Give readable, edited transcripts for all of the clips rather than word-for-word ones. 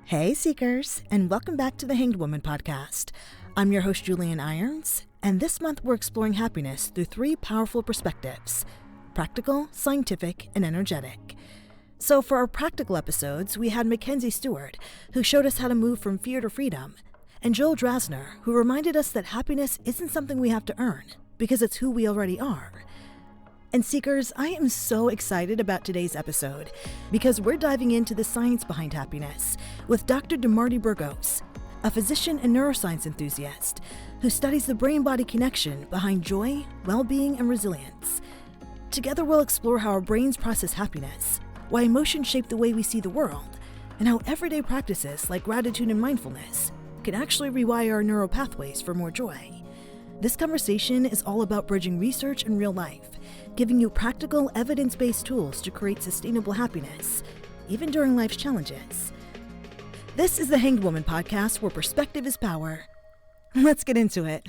Hey Seekers, and welcome back to the Hanged Woman podcast. I'm your host Julienne Irons, and this month we're exploring happiness through three powerful perspectives: practical, scientific, and energetic. So for our practical episodes, we had Mackenzie Stewart, who showed us how to move from fear to freedom, and Joel Drasner, who reminded us that happiness isn't something we have to earn, because it's who we already are. And Seekers, I am so excited about today's episode because we're diving into the science behind happiness with Dr. Burgos, a physician and neuroscience enthusiast who studies the brain-body connection behind joy, well-being, and resilience. Together we'll explore how our brains process happiness, why emotions shape the way we see the world, and how everyday practices like gratitude and mindfulness can actually rewire our neural pathways for more joy. This conversation is all about bridging research and real life, giving you practical, evidence-based tools to create sustainable happiness, even during life's challenges. This is the Hanged Woman podcast, where perspective is power. Let's get into it.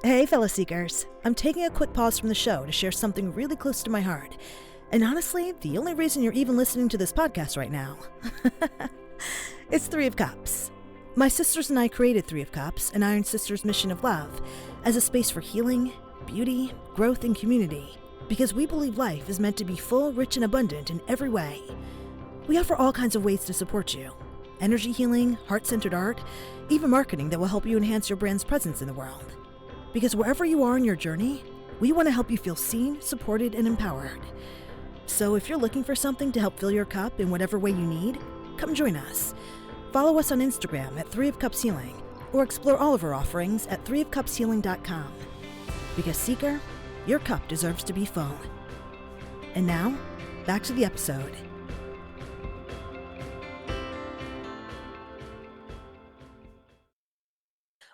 Hey fellow seekers, I'm taking a quick pause from the show to share something really close to my heart. And honestly, the only reason you're even listening to this podcast right now. It's Three of Cups. My sisters and I created Three of Cups, an Iron Sisters mission of love, as a space for healing, beauty, growth, and community, because we believe life is meant to be full, rich, and abundant in every way. We offer all kinds of ways to support you: energy healing, heart-centered art, even marketing that will help you enhance your brand's presence in the world. Because wherever you are in your journey, we want to help you feel seen, supported, and empowered. So if you're looking for something to help fill your cup in whatever way you need, come join us. Follow us on Instagram at 3 of Cups Healing, or explore all of our offerings at 3ofcupshealing.com. Because Seeker, your cup deserves to be full. And now, back to the episode.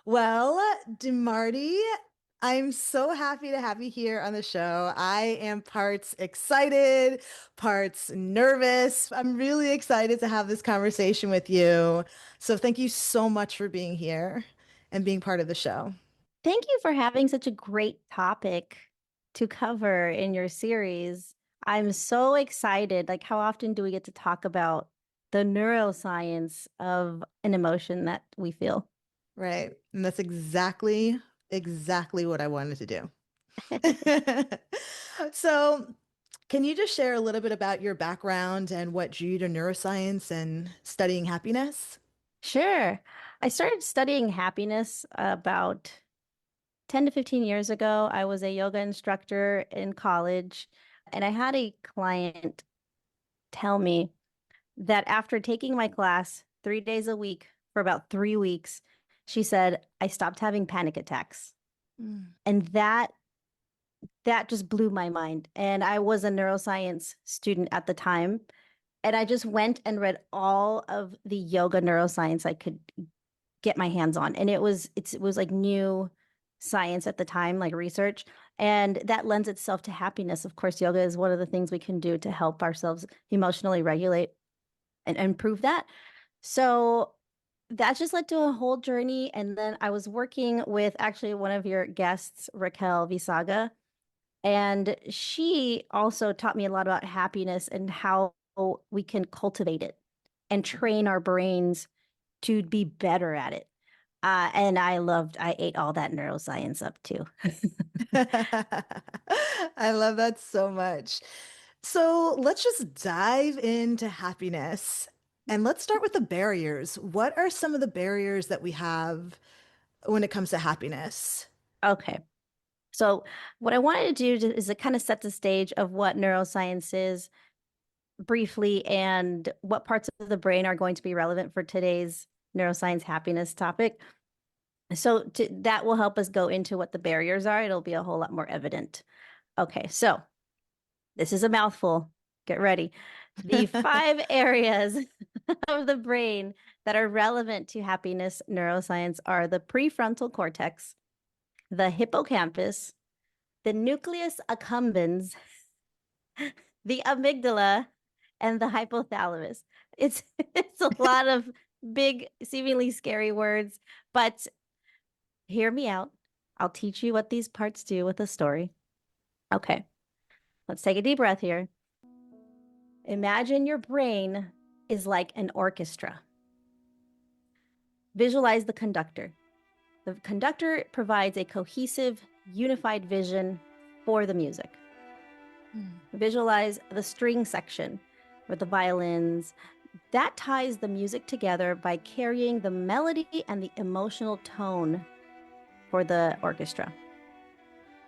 Well, DeMarty, I'm so happy to have you here on the show. I am parts excited, parts nervous. I'm really excited to have this conversation with you. So thank you so much for being here and being part of the show. Thank you for having such a great topic to cover in your series. I'm so excited. Like, how often do we get to talk about the neuroscience of an emotion that we feel? Right. And that's exactly what I wanted to do. So can you just share a little bit about your background and what drew you to neuroscience and studying happiness? Sure. I started studying happiness about 10 to 15 years ago. I was a yoga instructor in college, and I had a client tell me that after taking my class 3 days a week for about 3 weeks, she said, I stopped having panic attacks. And that just blew my mind. And I was a neuroscience student at the time. And I just went and read all of the yoga neuroscience I could get my hands on. And it was like new science at the time, like research. And that lends itself to happiness. Of course, yoga is one of the things we can do to help ourselves emotionally regulate and improve that. So that just led to a whole journey. And then I was working with actually one of your guests, Raquel Visaga, and she also taught me a lot about happiness and how we can cultivate it and train our brains to be better at it. And I ate all that neuroscience up too. I love that so much. So let's just dive into happiness. And let's start with the barriers. What are some of the barriers that we have when it comes to happiness? Okay. So what I wanted to do is to kind of set the stage of what neuroscience is briefly and what parts of the brain are going to be relevant for today's neuroscience happiness topic. So that will help us go into what the barriers are. It'll be a whole lot more evident. Okay, so this is a mouthful. Get ready. The 5 areas of the brain that are relevant to happiness neuroscience are the prefrontal cortex, the hippocampus, the nucleus accumbens, the amygdala, and the hypothalamus. It's it's a lot of big, seemingly scary words, but hear me out. I'll teach you what these parts do with a story. Okay, let's take a deep breath here. Imagine your brain is like an orchestra. Visualize the conductor. The conductor provides a cohesive, unified vision for the music. Visualize the string section with the violins. That ties the music together by carrying the melody and the emotional tone for the orchestra.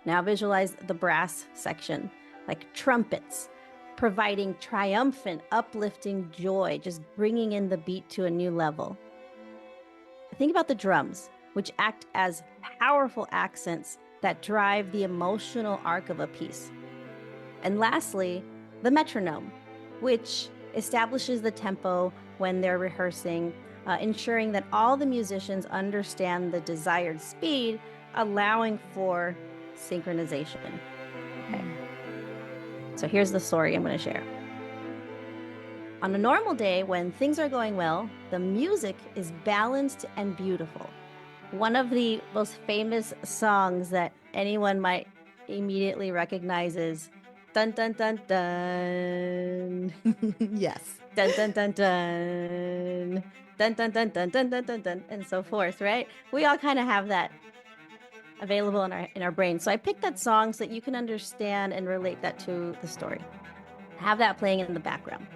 Now visualize the brass section, like trumpets, providing triumphant, uplifting joy, just bringing in the beat to a new level. Think about the drums, which act as powerful accents that drive the emotional arc of a piece. And lastly, the metronome, which establishes the tempo when they're rehearsing, ensuring that all the musicians understand the desired speed, allowing for synchronization. Okay. So here's the story I'm going to share. On a normal day, when things are going well, the music is balanced and beautiful. One of the most famous songs that anyone might immediately recognize is dun dun dun dun. Yes. Dun dun dun dun. Dun dun dun dun dun dun dun dun, and so forth, right? We all kind of have that available in our brain. So I picked that song so that you can understand and relate that to the story. Have that playing in the background.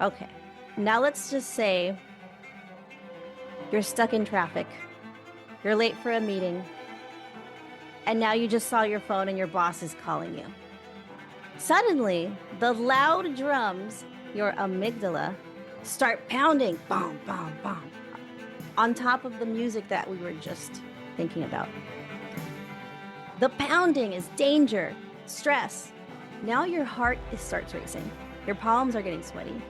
Okay. Now let's just say you're stuck in traffic. You're late for a meeting. And now you just saw your phone and your boss is calling you. Suddenly, the loud drums, your amygdala, start pounding, boom, boom, boom, on top of the music that we were just thinking about. The pounding is danger, stress. Now your heart starts racing. Your palms are getting sweaty.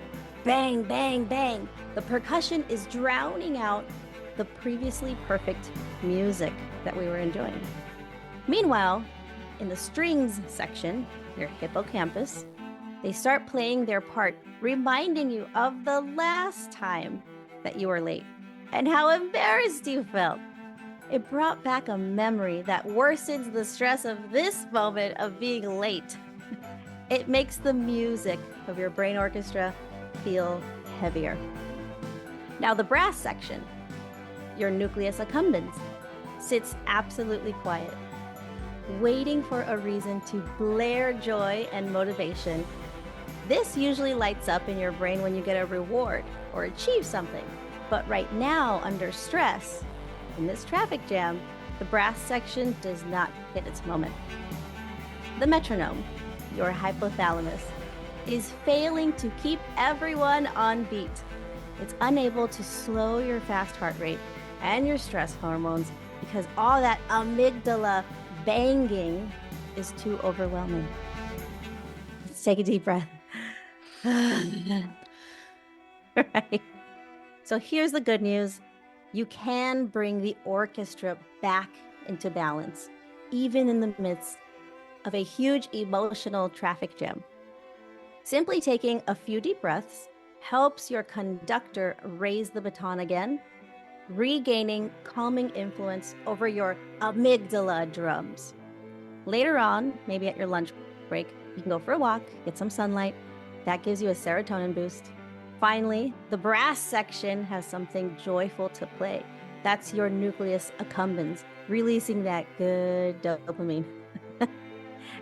Bang, bang, bang. The percussion is drowning out the previously perfect music that we were enjoying. Meanwhile, in the strings section, your hippocampus, they start playing their part, reminding you of the last time that you were late and how embarrassed you felt. It brought back a memory that worsens the stress of this moment of being late. It makes the music of your brain orchestra feel heavier. Now the brass section, your nucleus accumbens, sits absolutely quiet, waiting for a reason to blare joy and motivation. This usually lights up in your brain when you get a reward or achieve something. But right now, under stress, in this traffic jam, the brass section does not hit its moment. The metronome, your hypothalamus, is failing to keep everyone on beat. It's unable to slow your fast heart rate and your stress hormones because all that amygdala banging is too overwhelming. Let's take a deep breath. Right. So here's the good news. You can bring the orchestra back into balance, even in the midst of a huge emotional traffic jam. Simply taking a few deep breaths helps your conductor raise the baton again, regaining calming influence over your amygdala drums. Later on, maybe at your lunch break, you can go for a walk, get some sunlight. That gives you a serotonin boost. Finally, the brass section has something joyful to play. That's your nucleus accumbens, releasing that good dopamine.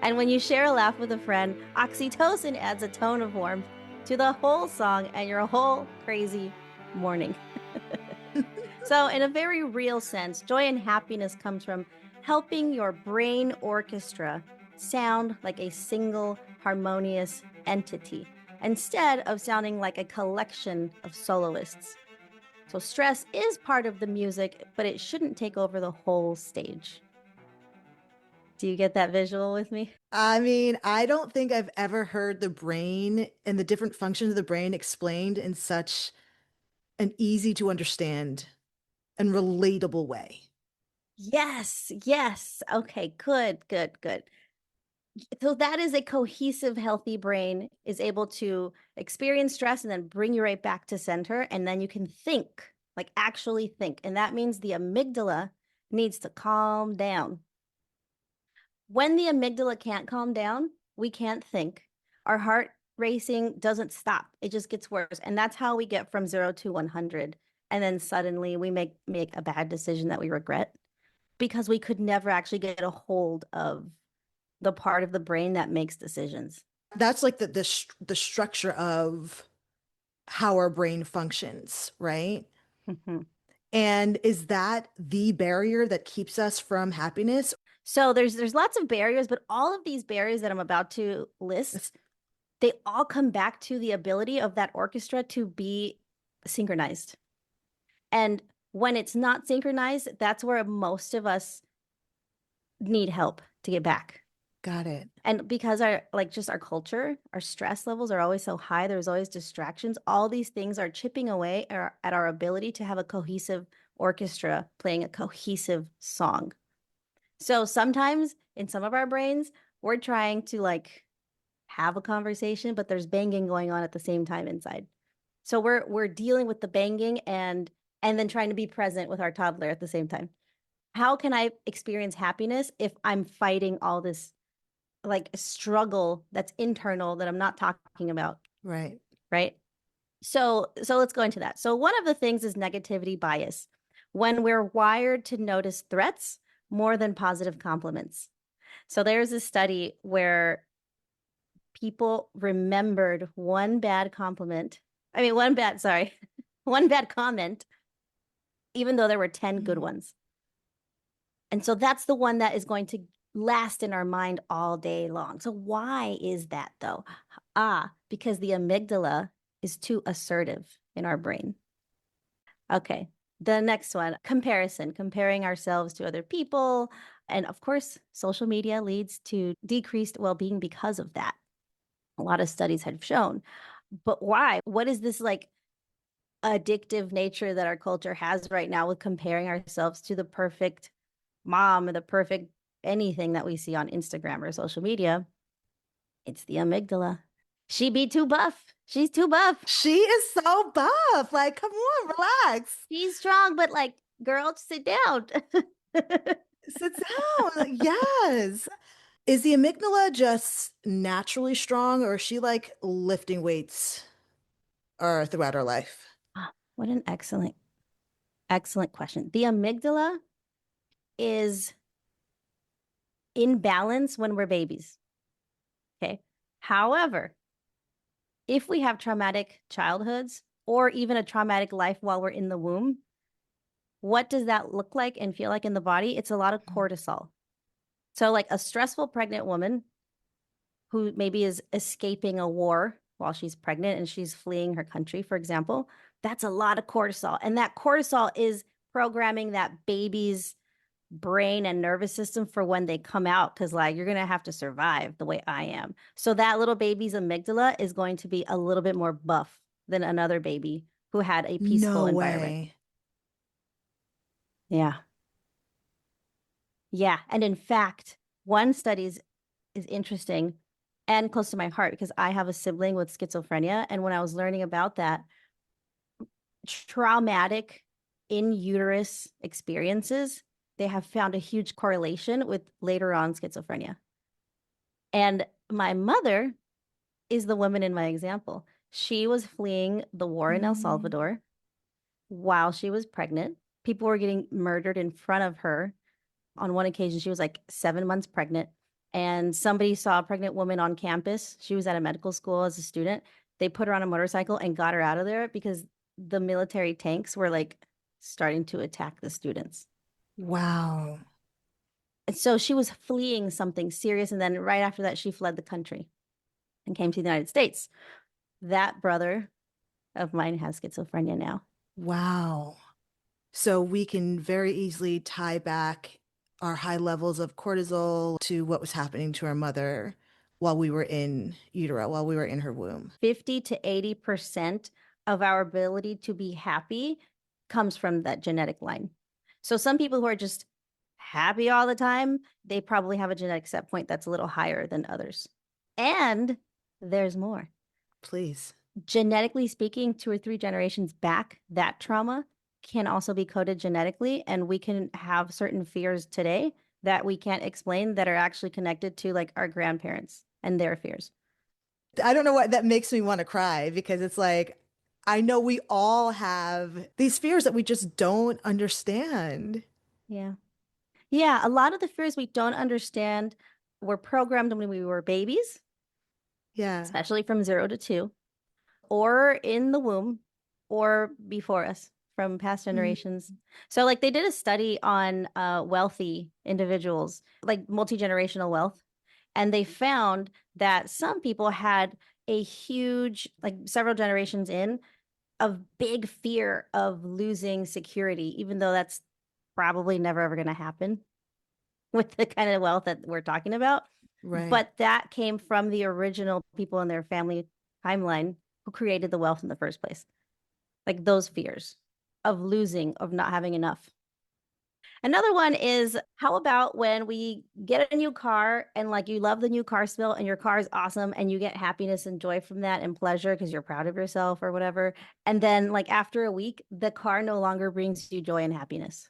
And when you share a laugh with a friend, oxytocin adds a tone of warmth to the whole song and your whole crazy morning. So in a very real sense, joy and happiness comes from helping your brain orchestra sound like a single harmonious entity, instead of sounding like a collection of soloists. So stress is part of the music, but it shouldn't take over the whole stage. Do you get that visual with me? I mean, I don't think I've ever heard the brain and the different functions of the brain explained in such an easy to understand and relatable way. Yes, yes. Okay, good, good, good. So that is a cohesive, healthy brain is able to experience stress and then bring you right back to center. And then you can think, like actually think. And that means the amygdala needs to calm down. When the amygdala can't calm down, we can't think. Our heart racing doesn't stop. It just gets worse. And that's how we get from 0 to 100. And then suddenly we make a bad decision that we regret because we could never actually get a hold of the part of the brain that makes decisions. That's like the structure of how our brain functions, right? Mhm. And is that the barrier that keeps us from happiness? So there's lots of barriers, but all of these barriers that I'm about to It's- list, they all come back to the ability of that orchestra to be synchronized. And when it's not synchronized, that's where most of us need help to get back. Got it. And because our like just our culture, our stress levels are always so high, there's always distractions. All these things are chipping away at our ability to have a cohesive orchestra playing a cohesive song. So sometimes in some of our brains, we're trying to like have a conversation, but there's banging going on at the same time inside. So we're dealing with the banging and then trying to be present with our toddler at the same time. How can I experience happiness if I'm fighting all this like struggle that's internal that I'm not talking about, Right. right? So let's go into that. So one of the things is negativity bias. When we're wired to notice threats more than positive compliments. So there's a study where people remembered one bad compliment. I mean, one bad, sorry, one bad comment, even though there were 10 good ones. And so that's the one that is going to last in our mind all day long. So why is that though? Because the amygdala is too assertive in our brain. Okay. The next one, comparison, comparing ourselves to other people. And of course, social media leads to decreased well-being because of that. A lot of studies have shown. But why? What is this like addictive nature that our culture has right now with comparing ourselves to the perfect mom or the perfect anything that we see on Instagram or social media? It's the amygdala. She be too buff. She's too buff. She is so buff. Like, come on, relax. She's strong, but like, girl, sit down. Sit down. Yes. Is the amygdala just naturally strong, or is she like lifting weights or throughout her life? What an excellent, excellent question. The amygdala is in balance when we're babies. Okay. However, if we have traumatic childhoods or even a traumatic life while we're in the womb, what does that look like and feel like in the body? It's a lot of cortisol. So, like a stressful pregnant woman who maybe is escaping a war while she's pregnant and she's fleeing her country, for example, that's a lot of cortisol. And that cortisol is programming that baby's brain and nervous system for when they come out, because like you're going to have to survive the way I am. So that little baby's amygdala is going to be a little bit more buff than another baby who had a peaceful No environment. way. Yeah. Yeah. And in fact, one study is interesting and close to my heart because I have a sibling with schizophrenia. And when I was learning about that, traumatic in uterus experiences, they have found a huge correlation with later on schizophrenia. And my mother is the woman in my example. She was fleeing the war in El Mm. Salvador while she was pregnant. People were getting murdered in front of her. On one occasion, she was like 7 months pregnant, and somebody saw a pregnant woman on campus. She was at a medical school as a student. They put her on a motorcycle and got her out of there because the military tanks were like starting to attack the students. Wow. And so she was fleeing something serious. And then right after that, she fled the country and came to the United States. That brother of mine has schizophrenia now. Wow. So we can very easily tie back our high levels of cortisol to what was happening to our mother while we were in utero, while we were in her womb. 50 to 80% of our ability to be happy comes from that genetic line. So some people who are just happy all the time, they probably have a genetic set point that's a little higher than others. And there's more. Please. Genetically speaking, 2 or 3 generations back, that trauma can also be coded genetically. And we can have certain fears today that we can't explain that are actually connected to like our grandparents and their fears. I don't know what that makes me want to cry because it's like, I know we all have these fears that we just don't understand. Yeah. Yeah. A lot of the fears we don't understand were programmed when we were babies, Yeah. especially from 0 to 2, or in the womb, or before us from past Mm. generations. So like they did a study on wealthy individuals, like multi-generational wealth, and they found that some people had a huge, like several generations in, of big fear of losing security, even though that's probably never ever going to happen with the kind of wealth that we're talking about. Right. But that came from the original people in their family timeline who created the wealth in the first place. Like those fears of losing, of not having enough. Another one is, how about when we get a new car and like you love the new car smell and your car is awesome and you get happiness and joy from that and pleasure because you're proud of yourself or whatever. And then like after a week, the car no longer brings you joy and happiness.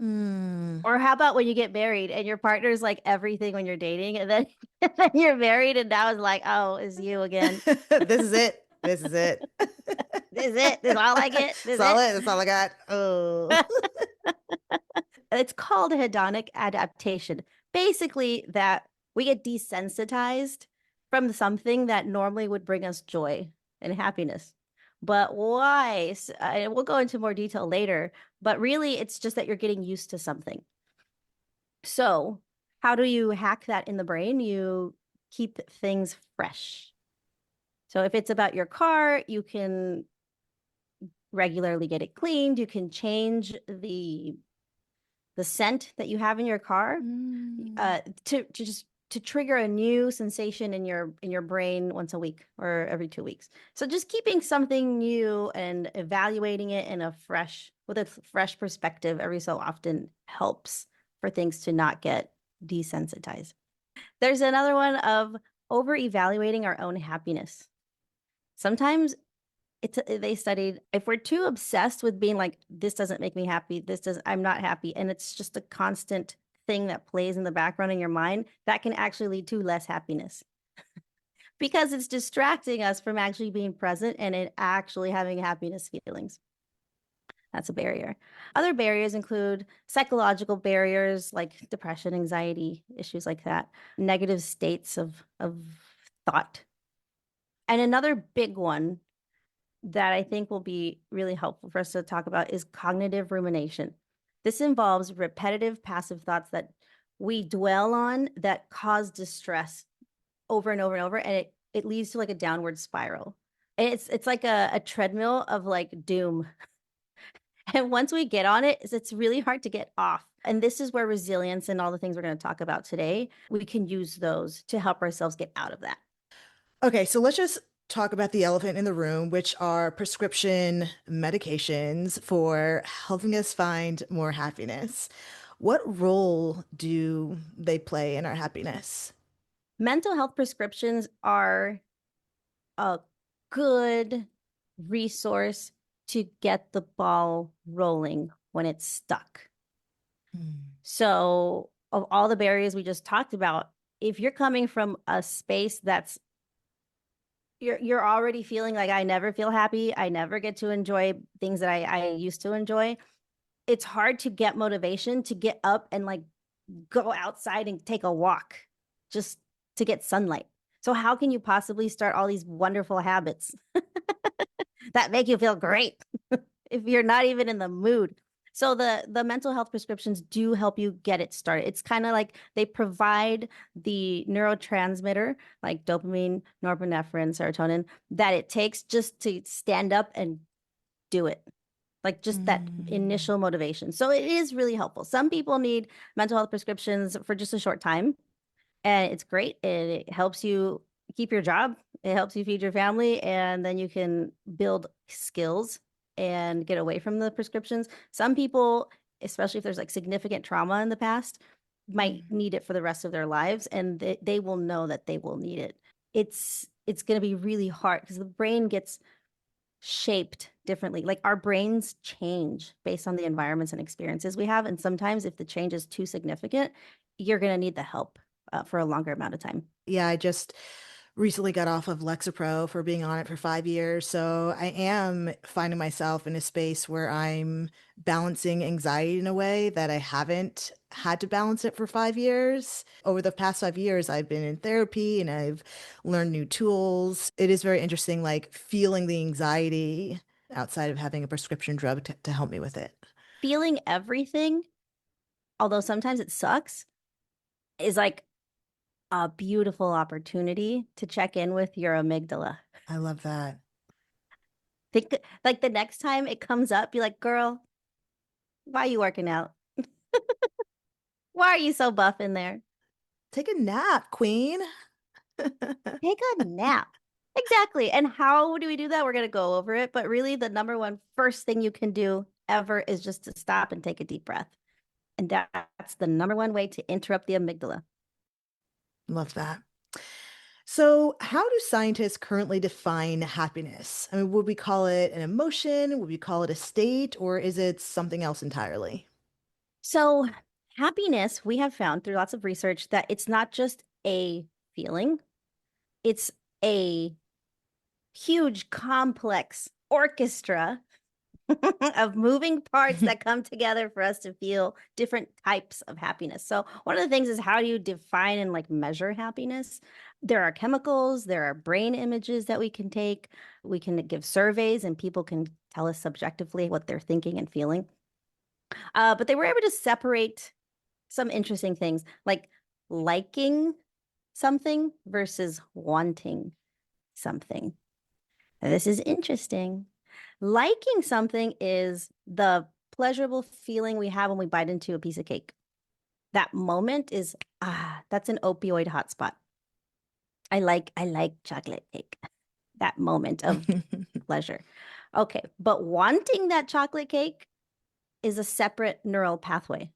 Mm. Or how about when you get married and your partner's like everything when you're dating and then, and then you're married and now it's like, oh, it's you again. This is it. This is it. This is it. This is all I get. This is That's all it. it. That's all I got. Oh. It's called hedonic adaptation. Basically, that we get desensitized from something that normally would bring us joy and happiness. But why? And we'll go into more detail later. But really, it's just that you're getting used to something. So, how do you hack that in the brain? You keep things fresh. So, if it's about your car, you can regularly get it cleaned. You can change the scent that you have in your car to just to trigger a new sensation in your brain once a week or every 2 weeks. So just keeping something new and evaluating it in a with a fresh perspective every so often helps for things to not get desensitized. There's another one of over evaluating our own happiness. Sometimes they studied if we're too obsessed with being like, this doesn't make me happy, I'm not happy, and it's just a constant thing that plays in the background in your mind, that can actually lead to less happiness because it's distracting us from actually being present and it actually having happiness feelings. That's a barrier. Other barriers include psychological barriers like depression, anxiety, issues like that, negative states of thought. And another big one that I think will be really helpful for us to talk about is cognitive rumination. This involves repetitive passive thoughts that we dwell on that cause distress over and over and over, and it leads to like a downward spiral. And it's like a treadmill of like doom. And once we get on it, it's really hard to get off. And this is where resilience and all the things we're going to talk about today, we can use those to help ourselves get out of that. Okay, so let's just talk about the elephant in the room, which are prescription medications for helping us find more happiness. What role do they play in our happiness? Mental health prescriptions are a good resource to get the ball rolling when it's stuck. So, of all the barriers we just talked about, if you're coming from a space that's you're already feeling like, I never feel happy, I never get to enjoy things that I used to enjoy, it's hard to get motivation to get up and like go outside and take a walk just to get sunlight. So how can you possibly start all these wonderful habits that make you feel great if you're not even in the mood? So the mental health prescriptions do help you get it started. It's kind of like they provide the neurotransmitter like dopamine, norepinephrine, serotonin that it takes just to stand up and do it. like just that Mm. initial motivation. So it is really helpful. Some people need mental health prescriptions for just a short time, and it's great. It helps you keep your job, it helps you feed your family, and then you can build skills and get away from the prescriptions. Some people, especially if there's like significant trauma in the past, might Mm. need it for the rest of their lives, and they will know that they will need it. It's going to be really hard because the brain gets shaped differently. Like our brains change based on the environments and experiences we have. And sometimes if the change is too significant, you're going to need the help for a longer amount of time. Yeah, I just recently got off of Lexapro for being on it for 5 years. So I am finding myself in a space where I'm balancing anxiety in a way that I haven't had to balance it for 5 years. Over the past 5 years, I've been in therapy and I've learned new tools. It is very interesting, like feeling the anxiety outside of having a prescription drug to help me with it. Feeling everything, although sometimes it sucks, is like a beautiful opportunity to check in with your amygdala. I love that. Think like the next time it comes up, be like, girl, why are you working out? Why are you so buff in there? Take a nap, queen. Take a nap. Exactly. And how do we do that? We're going to go over it. But really, the number one first thing you can do ever is just to stop and take a deep breath. And that's the number one way to interrupt the amygdala. Love that. So, how do scientists currently define happiness? I mean, would we call it an emotion? Would we call it a state? Or is it something else entirely? So, happiness, we have found through lots of research that it's not just a feeling, it's a huge, complex orchestra of moving parts that come together for us to feel different types of happiness. So one of the things is, how do you define and like measure happiness? There are chemicals, there are brain images that we can take. We can give surveys and people can tell us subjectively what they're thinking and feeling. But they were able to separate some interesting things like liking something versus wanting something. Now, this is interesting. Liking something is the pleasurable feeling we have when we bite into a piece of cake. That moment is, that's an opioid hotspot. I like chocolate cake. That moment of pleasure. Okay, but wanting that chocolate cake is a separate neural pathway.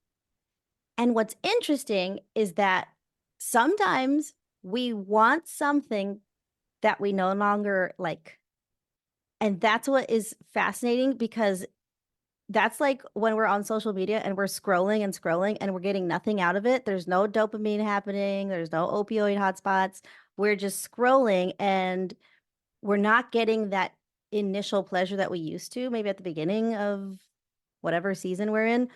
And what's interesting is that sometimes we want something that we no longer like. And that's what is fascinating, because that's like when we're on social media and we're scrolling and scrolling and we're getting nothing out of it. There's no dopamine happening, there's no opioid hotspots. We're just scrolling and we're not getting that initial pleasure that we used to, maybe at the beginning of whatever season we're in.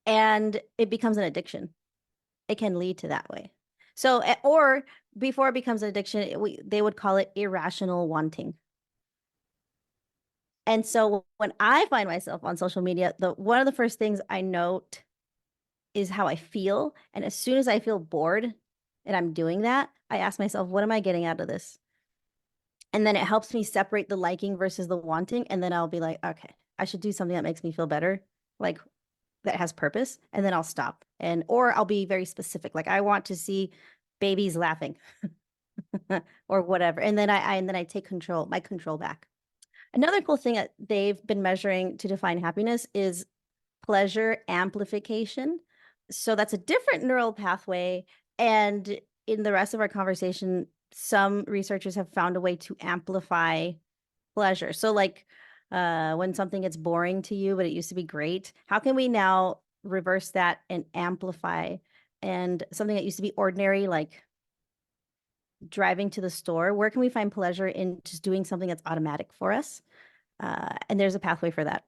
And it becomes an addiction. It can lead to that way. So, or before it becomes an addiction, they would call it irrational wanting. And so when I find myself on social media, one of the first things I note is how I feel. And as soon as I feel bored and I'm doing that, I ask myself, what am I getting out of this? And then it helps me separate the liking versus the wanting. And then I'll be like, okay, I should do something that makes me feel better, like that has purpose. And then I'll stop. Or I'll be very specific. Like I want to see babies laughing or whatever. And then I take my control back. Another cool thing that they've been measuring to define happiness is pleasure amplification. So that's a different neural pathway. And in the rest of our conversation, some researchers have found a way to amplify pleasure. So, like when something gets boring to you, but it used to be great, how can we now reverse that and amplify? And something that used to be ordinary, like driving to the store, where can we find pleasure in just doing something that's automatic for us? And there's a pathway for that.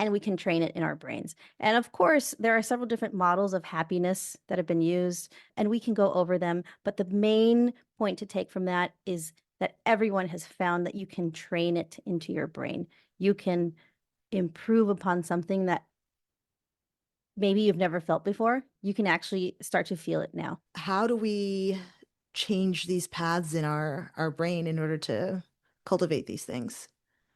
And we can train it in our brains. And of course, there are several different models of happiness that have been used, and we can go over them. But the main point to take from that is that everyone has found that you can train it into your brain. You can improve upon something that maybe you've never felt before. You can actually start to feel it now. How do we change these paths in our brain in order to cultivate these things?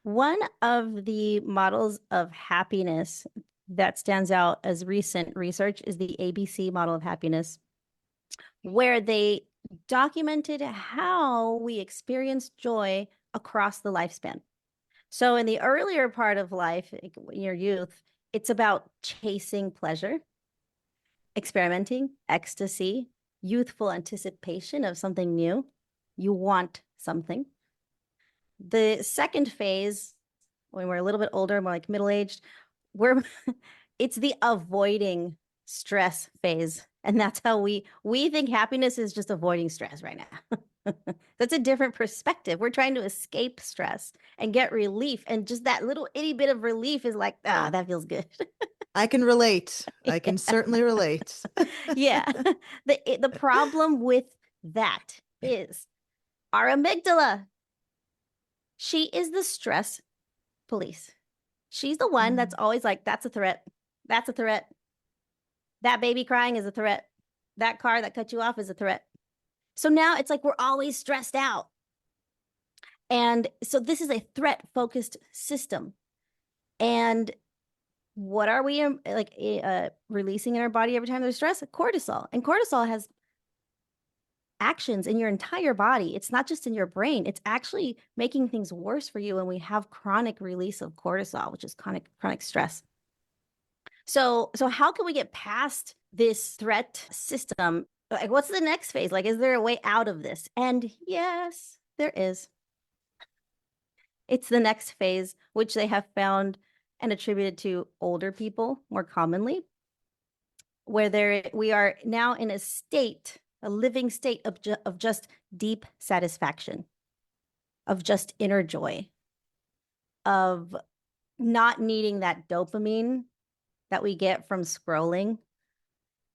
One of the models of happiness that stands out as recent research is the ABC model of happiness, where they documented how we experience joy across the lifespan. So in the earlier part of life, in your youth, it's about chasing pleasure, experimenting, ecstasy, youthful anticipation of something new. You want something. The second phase, when we're a little bit older, more like middle-aged, we're it's the avoiding stress phase. And that's how we think happiness is just avoiding stress right now. That's a different perspective. We're trying to escape stress and get relief. And just that little itty bit of relief is like, ah, that feels good. I can relate. I can certainly relate. Yeah. The problem with that is our amygdala. She is the stress police. She's the one that's always like, that's a threat. That's a threat. That baby crying is a threat. That car that cut you off is a threat. So now it's like we're always stressed out. And so this is a threat-focused system. And what are we releasing in our body every time there's stress? Cortisol. And cortisol has actions in your entire body. It's not just in your brain. It's actually making things worse for you when we have chronic release of cortisol, which is chronic stress. So how can we get past this threat system? Like, what's the next phase? Like, is there a way out of this? And yes, there is. It's the next phase, which they have found and attributed to older people more commonly, where we are now in a living state of just deep satisfaction, of just inner joy, of not needing that dopamine that we get from scrolling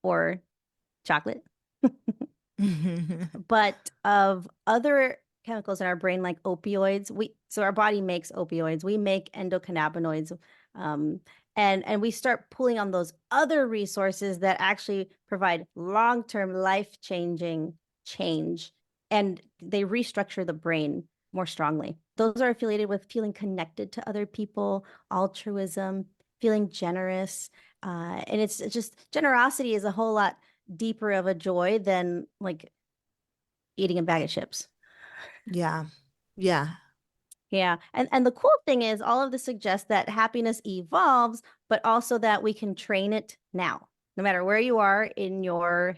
or chocolate, but of other chemicals in our brain like opioids. So our body makes opioids. We make endocannabinoids, and we start pulling on those other resources that actually provide long-term life-changing change, and they restructure the brain more strongly. Those are affiliated with feeling connected to other people, altruism, feeling generous. And it's just generosity is a whole lot deeper of a joy than like eating a bag of chips. Yeah. Yeah. Yeah. And the cool thing is all of this suggests that happiness evolves, but also that we can train it now. No matter where you are in your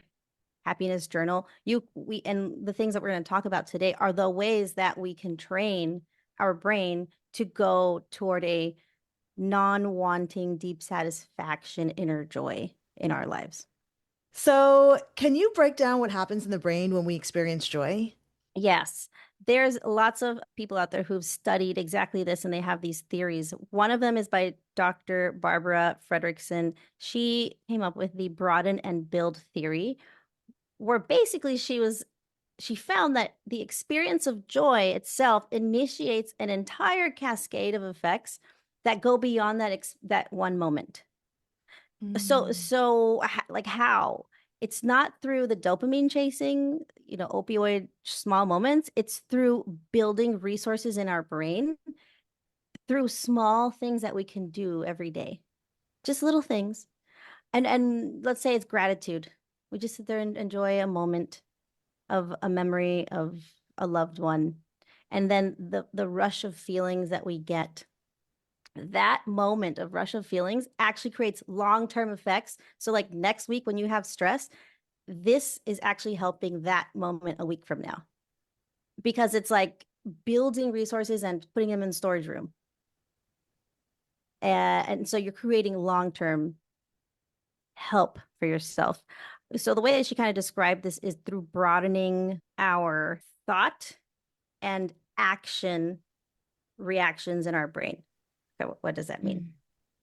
happiness journal, and the things that we're going to talk about today are the ways that we can train our brain to go toward a non-wanting deep satisfaction, inner joy in our lives. So, can you break down what happens in the brain when we experience joy? Yes, there's lots of people out there who've studied exactly this, and they have these theories. One of them is by Dr. Barbara Fredrickson. She came up with the broaden and build theory, where basically she found that the experience of joy itself initiates an entire cascade of effects that go beyond that one moment. So like how? It's not through the dopamine chasing, opioid small moments. It's through building resources in our brain through small things that we can do every day. Just little things. And let's say it's gratitude. We just sit there and enjoy a moment of a memory of a loved one. And then the rush of feelings that we get, that moment of rush of feelings actually creates long-term effects. So like next week when you have stress, this is actually helping that moment a week from now, because it's like building resources and putting them in the storage room. And so you're creating long-term help for yourself. So the way that she kind of described this is through broadening our thought and action reactions in our brain. So what does that mean?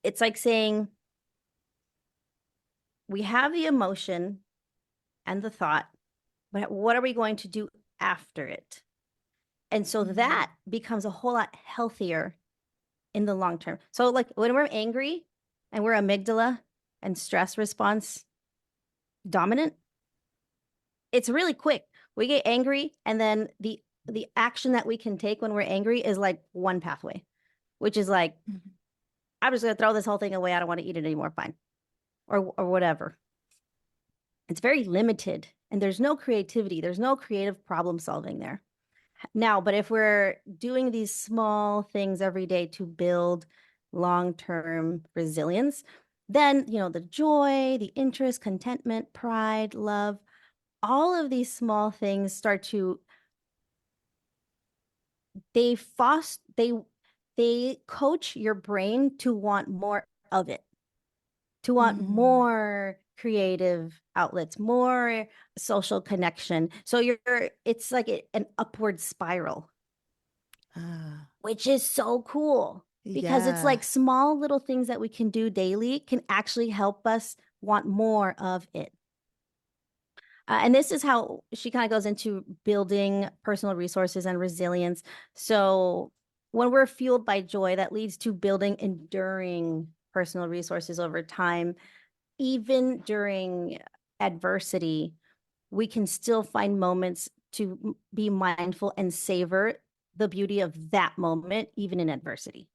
It's like saying we have the emotion and the thought, but what are we going to do after it? And so that becomes a whole lot healthier in the long term. So like when we're angry and we're amygdala and stress response dominant, it's really quick. We get angry, and then the action that we can take when we're angry is like one pathway. which is like, Mhm. I'm just going to throw this whole thing away. I don't want to eat it anymore. Fine. Or whatever. It's very limited and there's no creativity. There's no creative problem solving there. Now, but if we're doing these small things every day to build long-term resilience, then, the joy, the interest, contentment, pride, love, all of these small things start to, they foster, they coach your brain to want more of it, to want Mm. more creative outlets, more social connection. So it's like an upward spiral, Ah, which is so cool because it's yeah, like small little things that we can do daily can actually help us want more of it. And this is how she kind of goes into building personal resources and resilience. So when we're fueled by joy, that leads to building enduring personal resources over time. Even during adversity, we can still find moments to be mindful and savor the beauty of that moment, even in adversity.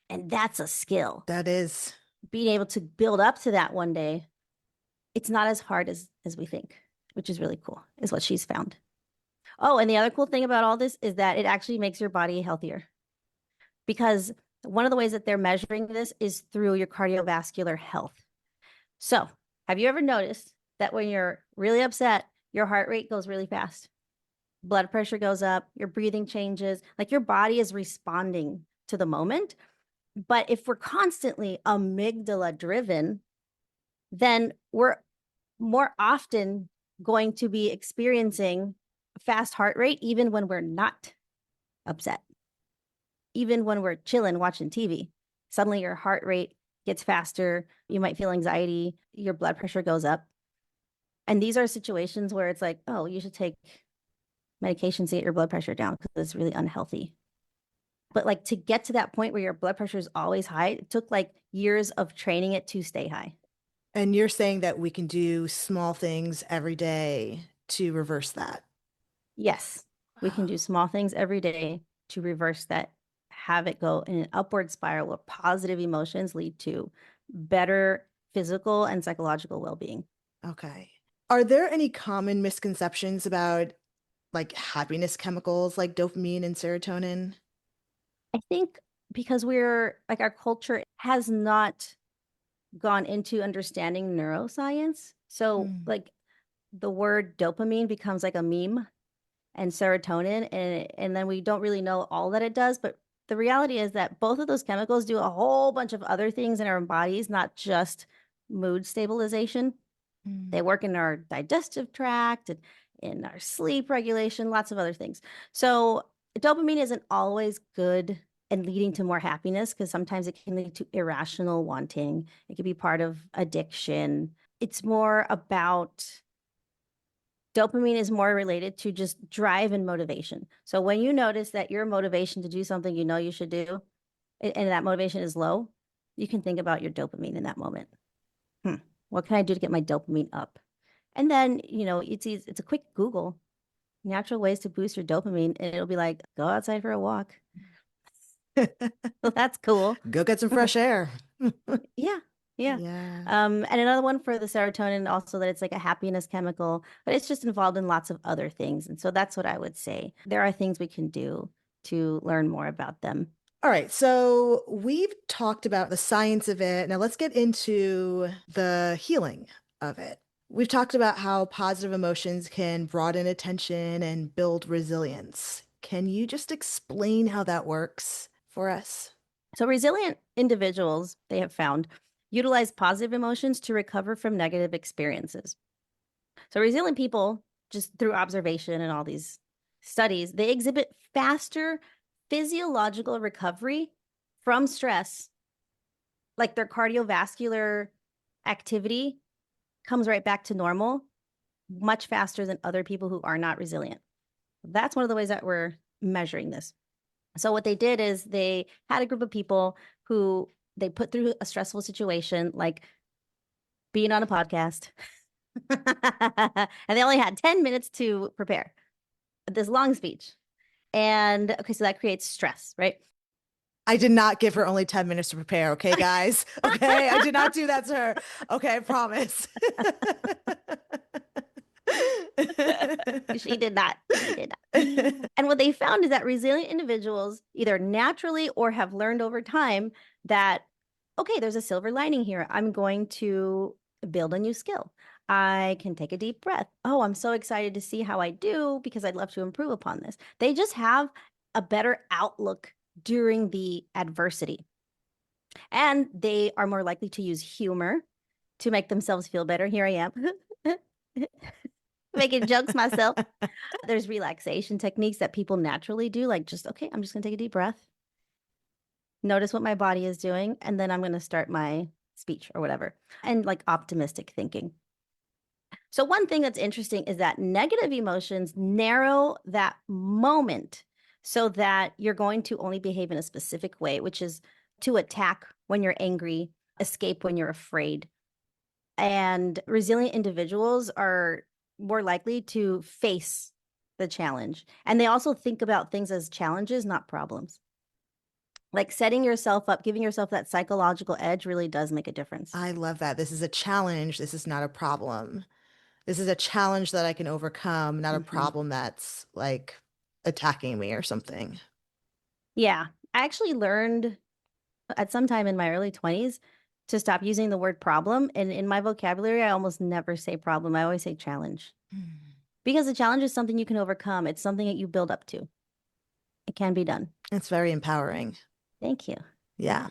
And that's a skill. that is. Being able to build up to that one day, it's not as hard as we think, which is really cool, is what she's found. Oh, and the other cool thing about all this is that it actually makes your body healthier because one of the ways that they're measuring this is through your cardiovascular health. So, have you ever noticed that when you're really upset, your heart rate goes really fast? Blood pressure goes up, your breathing changes, like your body is responding to the moment. But if we're constantly amygdala driven, then we're more often going to be experiencing fast heart rate even when we're not upset. Even when we're chilling watching TV, suddenly your heart rate gets faster. You might feel anxiety, your blood pressure goes up. And these are situations where it's like, oh, you should take medications to get your blood pressure down because it's really unhealthy. But like to get to that point where your blood pressure is always high, it took like years of training it to stay high. And you're saying that we can do small things every day to reverse that. Yes, we can Wow. do small things every day to reverse that, have it go in an upward spiral where positive emotions lead to better physical and psychological well-being. Okay. Are there any common misconceptions about like happiness chemicals like dopamine and serotonin? I think because we're like our culture has not gone into understanding neuroscience. So Hmm. like the word dopamine becomes like a meme and serotonin and then we don't really know all that it does, but the reality is that both of those chemicals do a whole bunch of other things in our bodies, not just mood stabilization. They Hmm. work in our digestive tract and in our sleep regulation, lots of other things. So dopamine isn't always good and leading to more happiness because sometimes it can lead to irrational wanting. It can be part of addiction. It's more about dopamine is more related to just drive and motivation. So when you notice that your motivation to do something you know you should do, and that motivation is low, you can think about your dopamine in that moment. What can I do to get my dopamine up? And then, it's a quick Google, natural ways to boost your dopamine, and it'll be like, go outside for a walk. Well, that's cool. Go get some fresh air. Yeah, yeah. Yeah. And another one for the serotonin, also that it's like a happiness chemical, but it's just involved in lots of other things. And so that's what I would say. There are things we can do to learn more about them. All right, so we've talked about the science of it. Now let's get into the healing of it. We've talked about how positive emotions can broaden attention and build resilience. Can you just explain how that works for us? So resilient individuals, they have found, utilize positive emotions to recover from negative experiences. So resilient people, just through observation and all these studies, they exhibit faster physiological recovery from stress. Like their cardiovascular activity comes right back to normal much faster than other people who are not resilient. That's one of the ways that we're measuring this. So what they did is they had a group of people who they put through a stressful situation, like being on a podcast, and they only had 10 minutes to prepare this long speech. And okay, so that creates stress, right? I did not give her only 10 minutes to prepare. Okay, guys. Okay. I did not do that to her. Okay. I promise. She did not. She did not. And what they found is that resilient individuals either naturally or have learned over time that, okay, there's a silver lining here. I'm going to build a new skill. I can take a deep breath. Oh, I'm so excited to see how I do because I'd love to improve upon this. They just have a better outlook during the adversity. And they are more likely to use humor to make themselves feel better. Here I am making jokes myself. There's relaxation techniques that people naturally do, like just, okay, I'm just going to take a deep breath, notice what my body is doing, and then I'm going to start my speech or whatever. And like optimistic thinking. So one thing that's interesting is that negative emotions narrow that moment so that you're going to only behave in a specific way, which is to attack when you're angry, escape when you're afraid. And resilient individuals are more likely to face the challenge. And they also think about things as challenges, not problems. Like setting yourself up, giving yourself that psychological edge really does make a difference. I love that. This is a challenge. This is not a problem. This is a challenge that I can overcome, not a problem that's like attacking me or something. Yeah. I actually learned at some time in my early 20s to stop using the word problem. And in my vocabulary, I almost never say problem. I always say challenge. Because a challenge is something you can overcome. It's something that you build up to. It can be done. It's very empowering. Thank you. Yeah.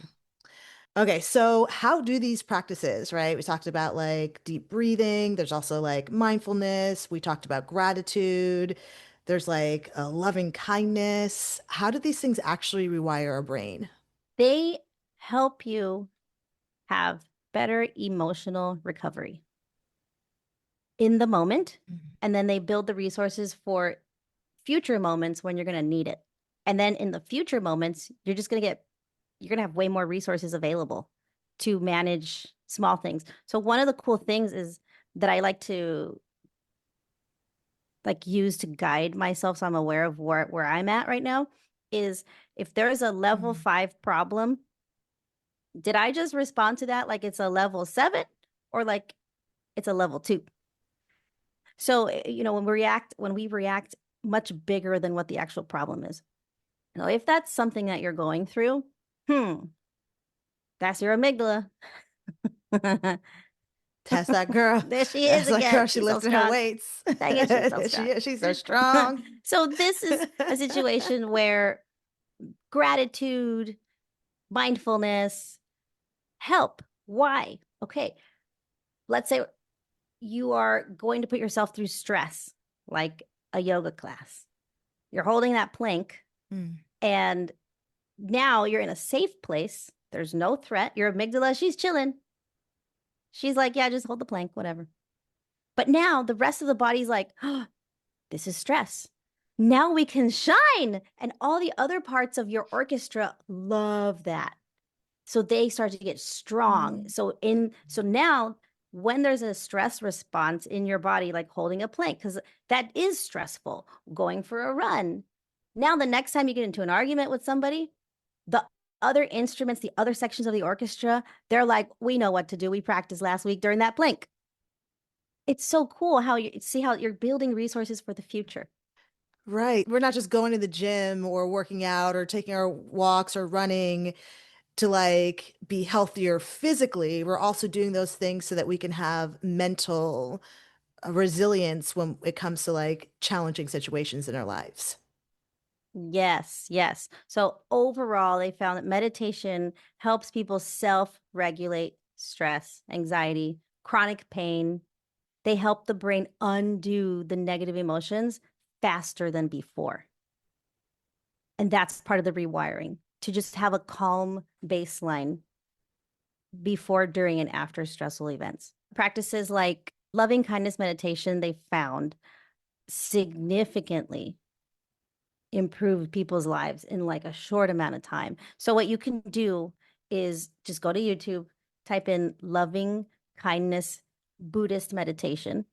Okay, so how do these practices, right? We talked about like deep breathing. There's also like mindfulness. We talked about gratitude. There's like a loving kindness. How do these things actually rewire our brain? They help you have better emotional recovery in the moment. And then they build the resources for future moments when you're going to need it. And then in the future moments, you're going to have way more resources available to manage small things. So one of the cool things is that I like to use to guide myself so I'm aware of where I'm at right now is if there's a level 5 problem, did I just respond to that like it's a level 7 or like it's a level 2? So, when we react much bigger than what the actual problem is. Now, if that's something that you're going through, that's your amygdala. Test that girl. There she is That's that again. girl. She She's so lifted her strong. weights. Dang it, she's so strong. She's so strong. So this is a situation where gratitude, mindfulness help. Why? Okay, let's say you are going to put yourself through stress, like a yoga class. You're holding that plank, and now you're in a safe place. There's no threat. Your amygdala, she's chilling. She's like, yeah, just hold the plank, whatever. But now the rest of the body's like, oh, this is stress. Now we can shine. And all the other parts of your orchestra love that. So they start to get strong. So now when there's a stress response in your body, like holding a plank, because that is stressful, going for a run. Now, the next time you get into an argument with somebody, the other instruments, the other sections of the orchestra, they're like, we know what to do. We practiced last week during that plank. It's so cool how you see how you're building resources for the future. Right. We're not just going to the gym or working out or taking our walks or running to like be healthier physically. We're also doing those things so that we can have mental resilience when it comes to like challenging situations in our lives. Yes, yes. So overall, they found that meditation helps people self-regulate stress, anxiety, chronic pain. They help the brain undo the negative emotions faster than before. And that's part of the rewiring, to just have a calm baseline before, during, and after stressful events. Practices like loving kindness meditation, they found significantly improved people's lives in like a short amount of time. So what you can do is just go to YouTube, type in loving kindness Buddhist meditation.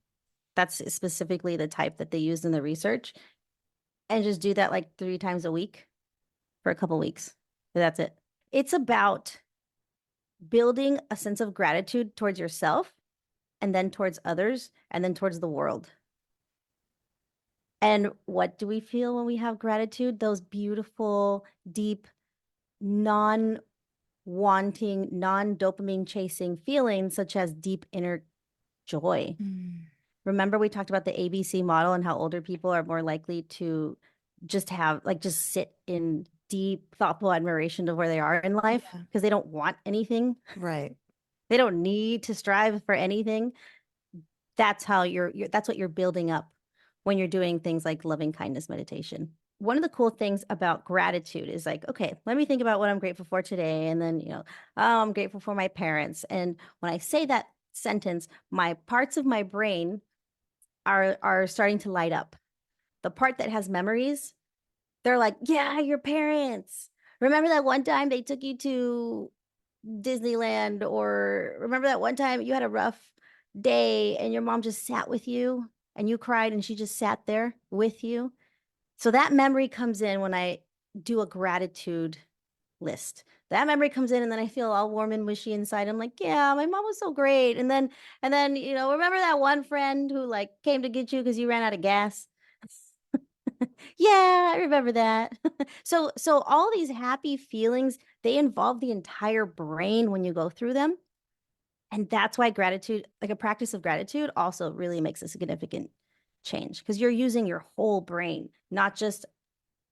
That's specifically the type that they used in the research. And just do that like 3 times a week for a couple weeks. That's it. It's about building a sense of gratitude towards yourself and then towards others and then towards the world. And what do we feel when we have gratitude? Those beautiful, deep, non-wanting, non-dopamine chasing feelings, such as deep inner joy. Remember, we talked about the ABC model and how older people are more likely to just sit in deep, thoughtful admiration of where they are in life because they don't want anything. Right. They don't need to strive for anything. That's how that's what you're building up when you're doing things like loving kindness meditation. One of the cool things about gratitude is like, okay, let me think about what I'm grateful for today. And then, oh, I'm grateful for my parents. And when I say that sentence, my parts of my brain are starting to light up. The part that has memories, they're like, yeah, your parents. Remember that one time they took you to Disneyland, or remember that one time you had a rough day and your mom just sat with you and you cried and she just sat there with you. So that memory comes in when I do a gratitude list. That memory comes in and then I feel all warm and wishy inside. I'm like, yeah, my mom was so great. And then, remember that one friend who like came to get you because you ran out of gas? Yeah, I remember that. So all these happy feelings, they involve the entire brain when you go through them. And that's why gratitude, like a practice of gratitude, also really makes a significant change because you're using your whole brain, not just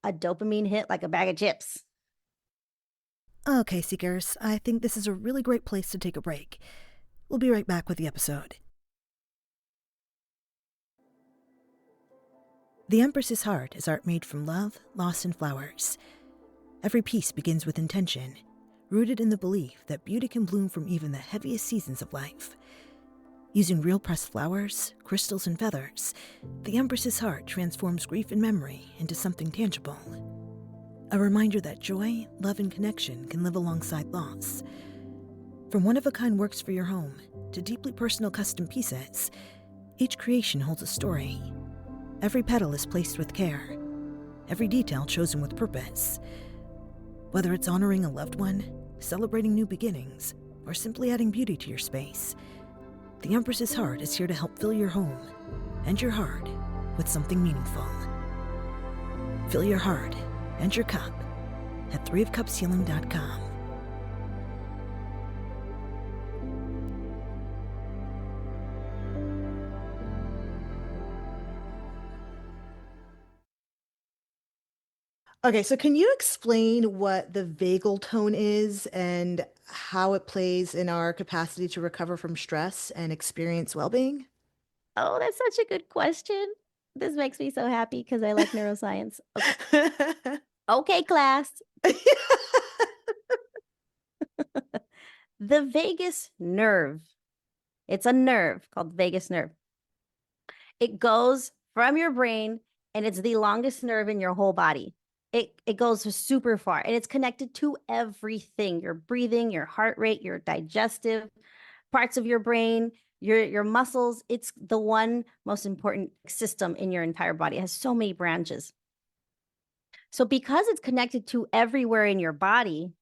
a dopamine hit like a bag of chips. Okay, Seekers, I think this is a really great place to take a break. We'll be right back with the episode. The Empress's Heart is art made from love, loss, and flowers. Every piece begins with intention, rooted in the belief that beauty can bloom from even the heaviest seasons of life. Using real pressed flowers, crystals, and feathers, the Empress's Heart transforms grief and memory into something tangible. A reminder that joy, love, and connection can live alongside loss. From one-of-a-kind works for your home to deeply personal custom pieces, each creation holds a story. Every petal is placed with care, every detail chosen with purpose. Whether it's honoring a loved one, celebrating new beginnings, or simply adding beauty to your space, the Empress's Heart is here to help fill your home and your heart with something meaningful. Fill your heart and your cup at threeofcupshealing.com. Okay, so can you explain what the vagal tone is and how it plays in our capacity to recover from stress and experience well-being? Oh, that's such a good question. This makes me so happy because I like neuroscience. Okay. Okay, class. The vagus nerve. It's a nerve called vagus nerve. It goes from your brain and it's the longest nerve in your whole body. It goes super far and it's connected to everything, your breathing, your heart rate, your digestive parts of your brain, your muscles. It's the one most important system in your entire body. It has so many branches. So because it's connected to everywhere in your body,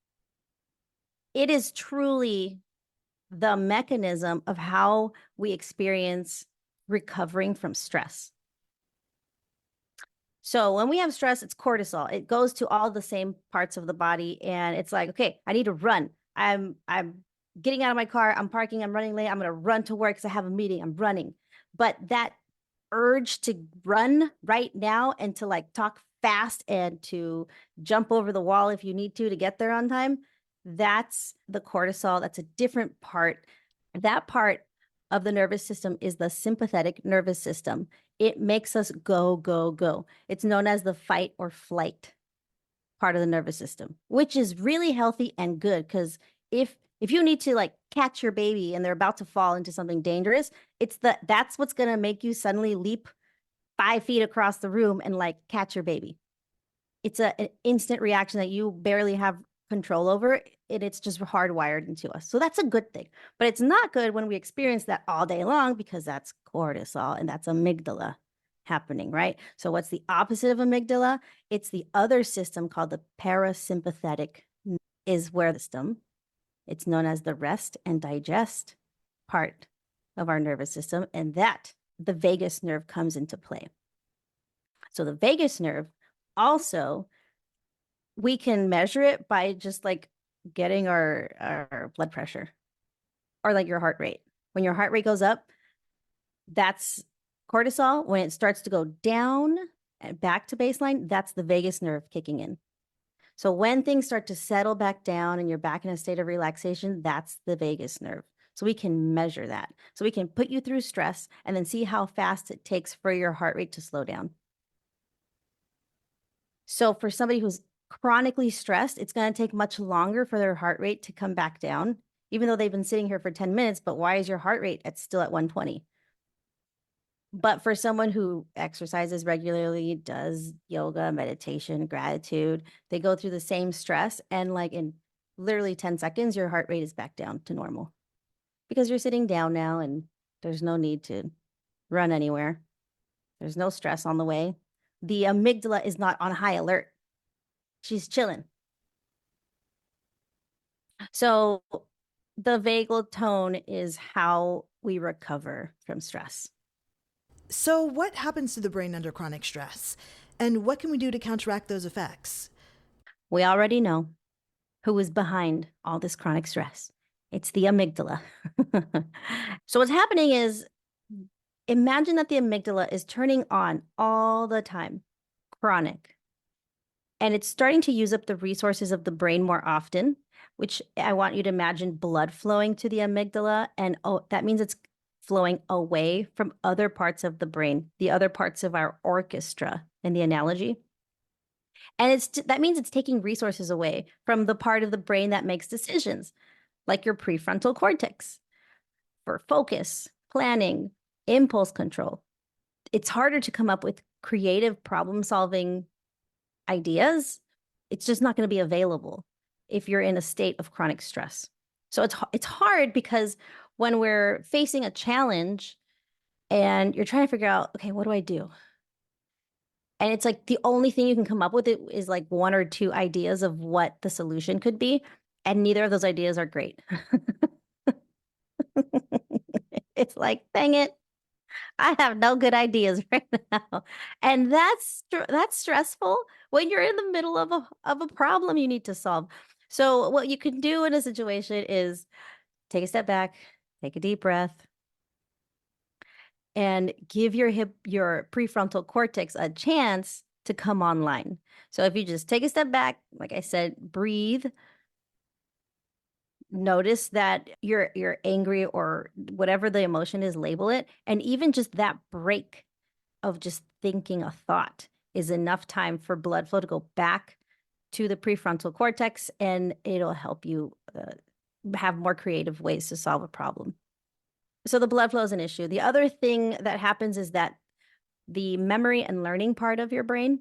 it is truly the mechanism of how we experience recovering from stress. So when we have stress, it's cortisol. It goes to all the same parts of the body and it's like, okay, I need to run. I'm getting out of my car, I'm parking, I'm running late, I'm going to run to work because I have a meeting, I'm running. But that urge to run right now and to like talk fast and to jump over the wall if you need to get there on time, that's the cortisol. That's a different part. That part of the nervous system is the sympathetic nervous system. It makes us go, go, go. It's known as the fight or flight part of the nervous system, which is really healthy and good because if you need to like catch your baby and they're about to fall into something dangerous, that's what's going to make you suddenly leap 5 feet across the room and like catch your baby. It's an instant reaction that you barely have control over, and it's just hardwired into us. So that's a good thing. But it's not good when we experience that all day long because that's cortisol and that's amygdala happening, right? So what's the opposite of amygdala? It's the other system called the parasympathetic is where the system, it's known as the rest and digest part of our nervous system, and that the vagus nerve comes into play. So the vagus nerve also, we can measure it by just like getting our blood pressure or like your heart rate. When your heart rate goes up, that's cortisol. When it starts to go down and back to baseline, that's the vagus nerve kicking in. So when things start to settle back down and you're back in a state of relaxation, that's the vagus nerve. So we can measure that. So we can put you through stress and then see how fast it takes for your heart rate to slow down. So for somebody who's chronically stressed, it's going to take much longer for their heart rate to come back down, even though they've been sitting here for 10 minutes. But why is your heart rate still at 120? But for someone who exercises regularly, does yoga, meditation, gratitude, they go through the same stress, and like in literally 10 seconds, your heart rate is back down to normal because you're sitting down now and there's no need to run anywhere. There's no stress on the way. The amygdala is not on high alert. She's chilling. So the vagal tone is how we recover from stress. So, what happens to the brain under chronic stress? And what can we do to counteract those effects? We already know who is behind all this chronic stress. It's the amygdala. So what's happening is, imagine that the amygdala is turning on all the time, chronic. And it's starting to use up the resources of the brain more often, which I want you to imagine blood flowing to the amygdala. And that means it's flowing away from other parts of the brain, the other parts of our orchestra in the analogy. And that means it's taking resources away from the part of the brain that makes decisions, like your prefrontal cortex, for focus, planning, impulse control. It's harder to come up with creative problem-solving ideas. It's just not going to be available if you're in a state of chronic stress. So it's hard because when we're facing a challenge and you're trying to figure out, okay, what do I do? And it's like the only thing you can come up with is like one or two ideas of what the solution could be. And neither of those ideas are great. It's like, dang it, I have no good ideas right now. And that's stressful when you're in the middle of a problem you need to solve. So what you can do in a situation is take a step back, take a deep breath, and give your prefrontal cortex a chance to come online. So if you just take a step back, like I said, breathe, notice that you're angry or whatever the emotion is, label it. And even just that break of just thinking a thought is enough time for blood flow to go back to the prefrontal cortex, and it'll help you have more creative ways to solve a problem. So the blood flow is an issue. The other thing that happens is that the memory and learning part of your brain,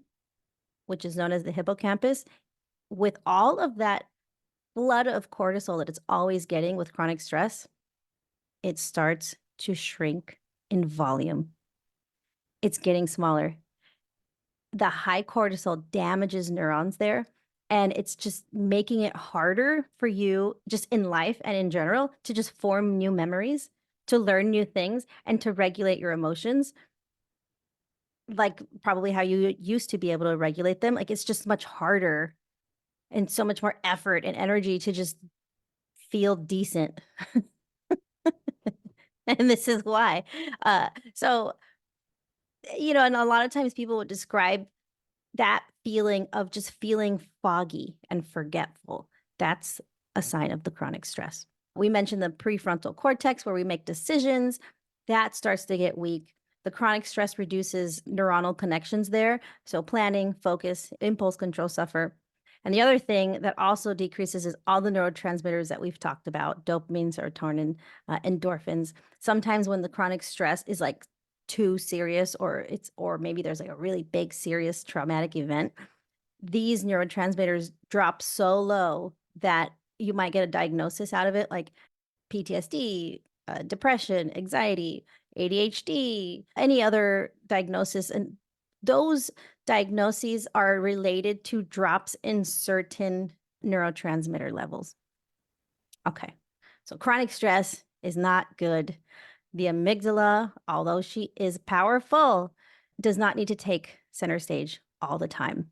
which is known as the hippocampus, with all of that flood of cortisol that it's always getting with chronic stress, it starts to shrink in volume. It's getting smaller. The high cortisol damages neurons there, and it's just making it harder for you just in life and in general to just form new memories, to learn new things, and to regulate your emotions, like probably how you used to be able to regulate them. Like it's just much harder and so much more effort and energy to just feel decent. And this is why. So, and a lot of times people would describe that feeling of just feeling foggy and forgetful. That's a sign of the chronic stress. We mentioned the prefrontal cortex where we make decisions. That starts to get weak. The chronic stress reduces neuronal connections there. So planning, focus, impulse control suffer. And the other thing that also decreases is all the neurotransmitters that we've talked about, dopamine, serotonin, endorphins. Sometimes when the chronic stress is like too serious, or maybe there's like a really big, serious traumatic event, these neurotransmitters drop so low that you might get a diagnosis out of it, like PTSD, depression, anxiety, ADHD, any other diagnosis. And those diagnoses are related to drops in certain neurotransmitter levels. Okay, so chronic stress is not good. The amygdala, although she is powerful, does not need to take center stage all the time.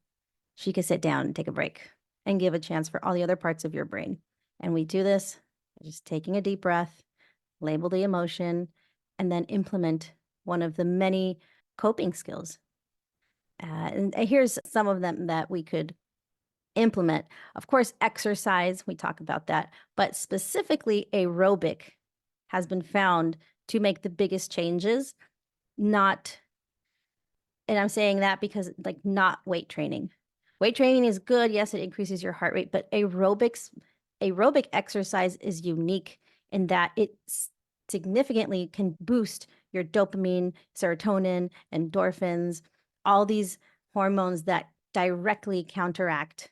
She can sit down and take a break and give a chance for all the other parts of your brain. And we do this by just taking a deep breath, label the emotion, and then implement one of the many coping skills. And here's some of them that we could implement. Of course, exercise, we talk about that, but specifically aerobic has been found to make the biggest changes, not, and I'm saying that because like not weight training. Weight training is good. Yes, it increases your heart rate, but aerobic exercise is unique in that it significantly can boost your dopamine, serotonin, endorphins, all these hormones that directly counteract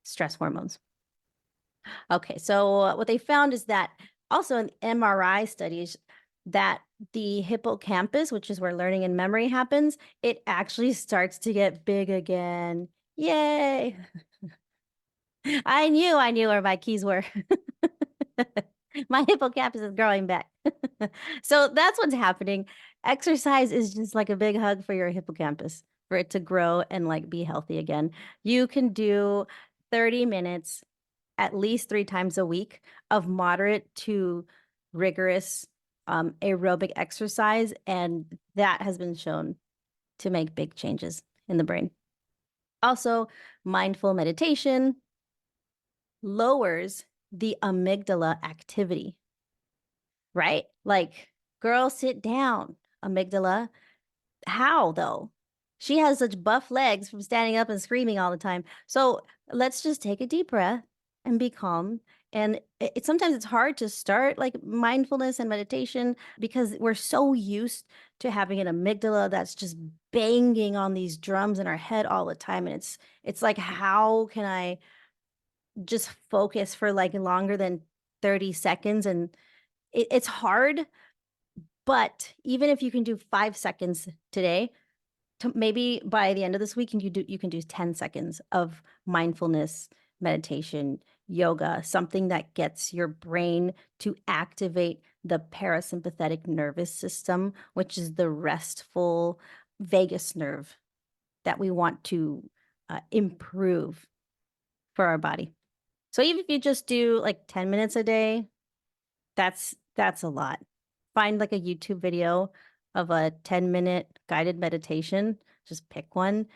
stress hormones. Okay, so what they found is that also in MRI studies that the hippocampus, which is where learning and memory happens, it actually starts to get big again. Yay! I knew where my keys were. My hippocampus is growing back. So that's what's happening. Exercise is just like a big hug for your hippocampus, for it to grow and like be healthy again. You can do 30 minutes at least 3 times a week of moderate to rigorous aerobic exercise, and that has been shown to make big changes in the brain. Also, mindful meditation lowers the amygdala activity, right? Like, girl, sit down, amygdala. How though? She has such buff legs from standing up and screaming all the time. So let's just take a deep breath and be calm. And sometimes it's hard to start like mindfulness and meditation because we're so used to having an amygdala that's just banging on these drums in our head all the time. And it's like, how can I just focus for like longer than 30 seconds? And it's hard. But even if you can do 5 seconds today, maybe by the end of this week, you can do 10 seconds of mindfulness, meditation, yoga, something that gets your brain to activate the parasympathetic nervous system, which is the restful vagus nerve that we want to improve for our body. So even if you just do like 10 minutes a day, that's a lot. Find like a YouTube video of a 10-minute guided meditation. Just pick one.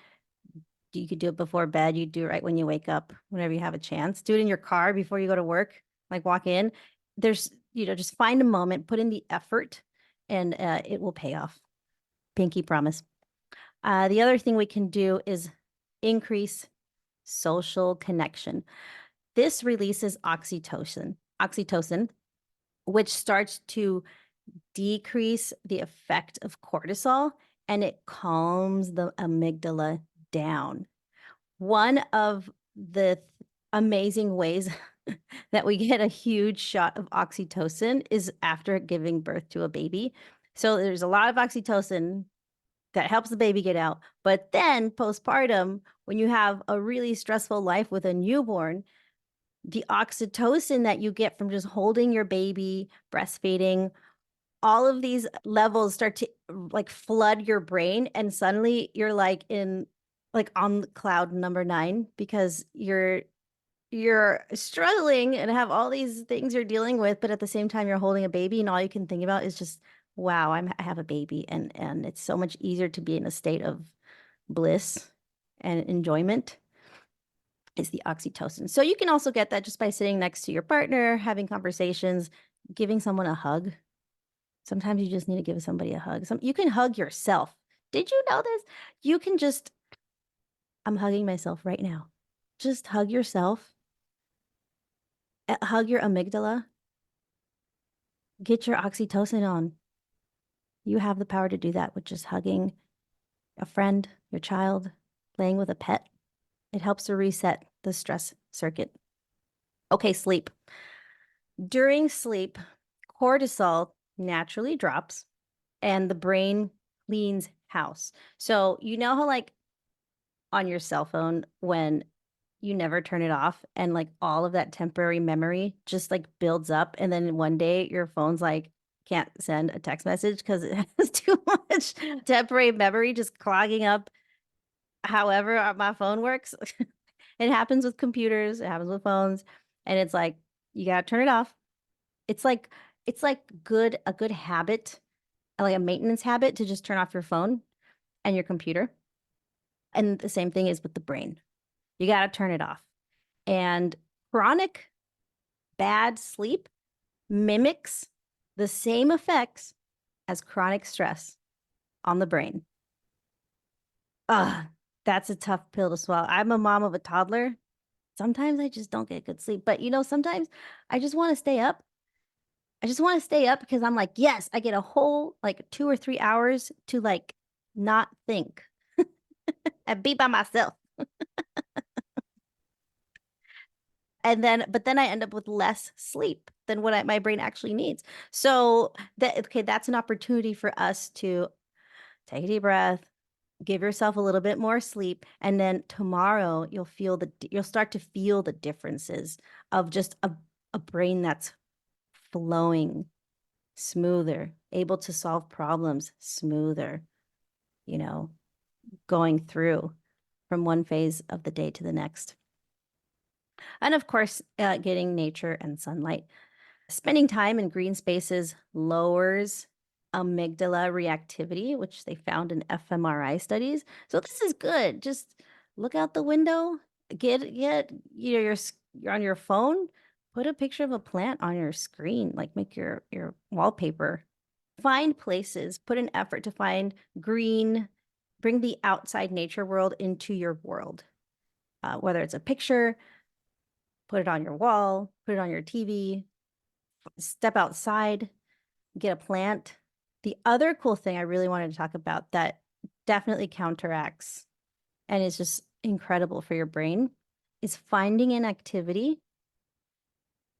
You could do it before bed. You do it right when you wake up, whenever you have a chance. Do it in your car before you go to work, like walk in. There's, just find a moment, put in the effort, and it will pay off. Pinky promise. The other thing we can do is increase social connection. This releases oxytocin, which starts to decrease the effect of cortisol, and it calms the amygdala down. One of the amazing ways that we get a huge shot of oxytocin is after giving birth to a baby. So there's a lot of oxytocin that helps the baby get out. But then postpartum, when you have a really stressful life with a newborn, the oxytocin that you get from just holding your baby, breastfeeding, all of these levels start to like flood your brain, and suddenly you're like on cloud number 9 because you're struggling and have all these things you're dealing with, but at the same time you're holding a baby and all you can think about is just, wow, I have a baby, and it's so much easier to be in a state of bliss and enjoyment. Is the oxytocin. So you can also get that just by sitting next to your partner, having conversations, giving someone a hug. Sometimes you just need to give somebody a hug. You can hug yourself. Did you know this? You can just, I'm hugging myself right now. Just hug yourself. Hug your amygdala. Get your oxytocin on. You have the power to do that with just hugging a friend, your child, playing with a pet. It helps to reset the stress circuit. Okay, sleep. During sleep, cortisol naturally drops and the brain cleans house. So you know how like on your cell phone when you never turn it off, and like all of that temporary memory just like builds up, and then one day your phone's like can't send a text message because it has too much temporary memory just clogging up however my phone works. It happens with computers, it happens with phones, and it's like you gotta turn it off. It's like a good habit, like a maintenance habit, to just turn off your phone and your computer. And the same thing is with the brain. You gotta turn it off. And chronic bad sleep mimics the same effects as chronic stress on the brain. Ugh, that's a tough pill to swallow. I'm a mom of a toddler. Sometimes I just don't get good sleep. But sometimes I just want to stay up. I just want to stay up because I'm like, yes, I get a whole like 2 or 3 hours to like not think and be by myself. But then I end up with less sleep than what my brain actually needs. So that's an opportunity for us to take a deep breath, give yourself a little bit more sleep, and then tomorrow you'll start to feel the differences of just a brain that's flowing smoother, able to solve problems smoother, going through from one phase of the day to the next. And of course, getting nature and sunlight. Spending time in green spaces lowers amygdala reactivity, which they found in fMRI studies. So this is good. Just look out the window, you're on your phone, put a picture of a plant on your screen, like make your wallpaper. Find places, put an effort to find green, bring the outside nature world into your world. Whether it's a picture, put it on your wall, put it on your TV, step outside, get a plant. The other cool thing I really wanted to talk about that definitely counteracts and is just incredible for your brain is finding an activity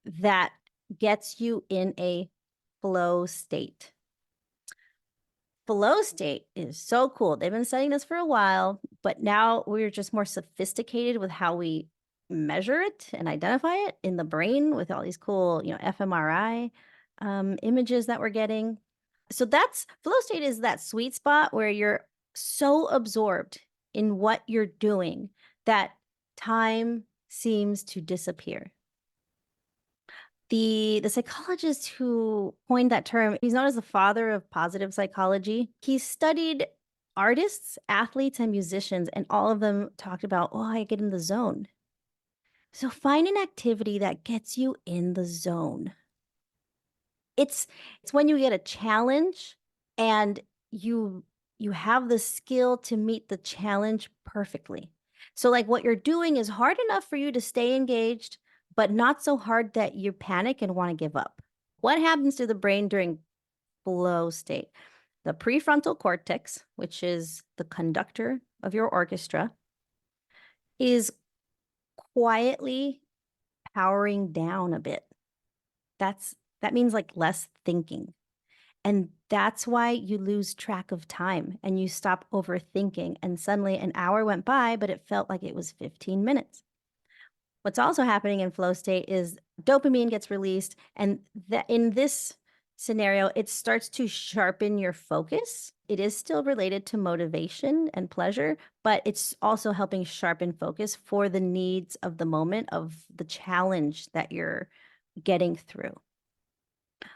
that gets you in a flow state. Flow state is so cool. They've been studying this for a while, but now we're just more sophisticated with how we measure it and identify it in the brain with all these cool, fMRI images that we're getting. So that's flow state is that sweet spot where you're so absorbed in what you're doing that time seems to disappear. The psychologist who coined that term, he's known as the father of positive psychology. He studied artists, athletes, and musicians, and all of them talked about, oh, I get in the zone. So find an activity that gets you in the zone. It's when you get a challenge and you have the skill to meet the challenge perfectly. So like what you're doing is hard enough for you to stay engaged, but not so hard that you panic and want to give up. What happens to the brain during flow state? The prefrontal cortex, which is the conductor of your orchestra, is quietly powering down a bit. That means like less thinking. And that's why you lose track of time and you stop overthinking. And suddenly an hour went by, but it felt like it was 15 minutes. What's also happening in flow state is dopamine gets released. And in this scenario, it starts to sharpen your focus. It is still related to motivation and pleasure, but it's also helping sharpen focus for the needs of the moment of the challenge that you're getting through.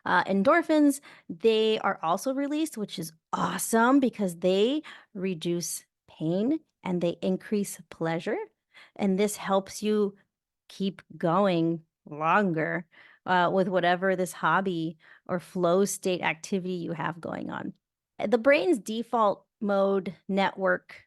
Endorphins, they are also released, which is awesome because they reduce pain and they increase pleasure. And this helps you keep going longer with whatever this hobby or flow state activity you have going on. The brain's default mode network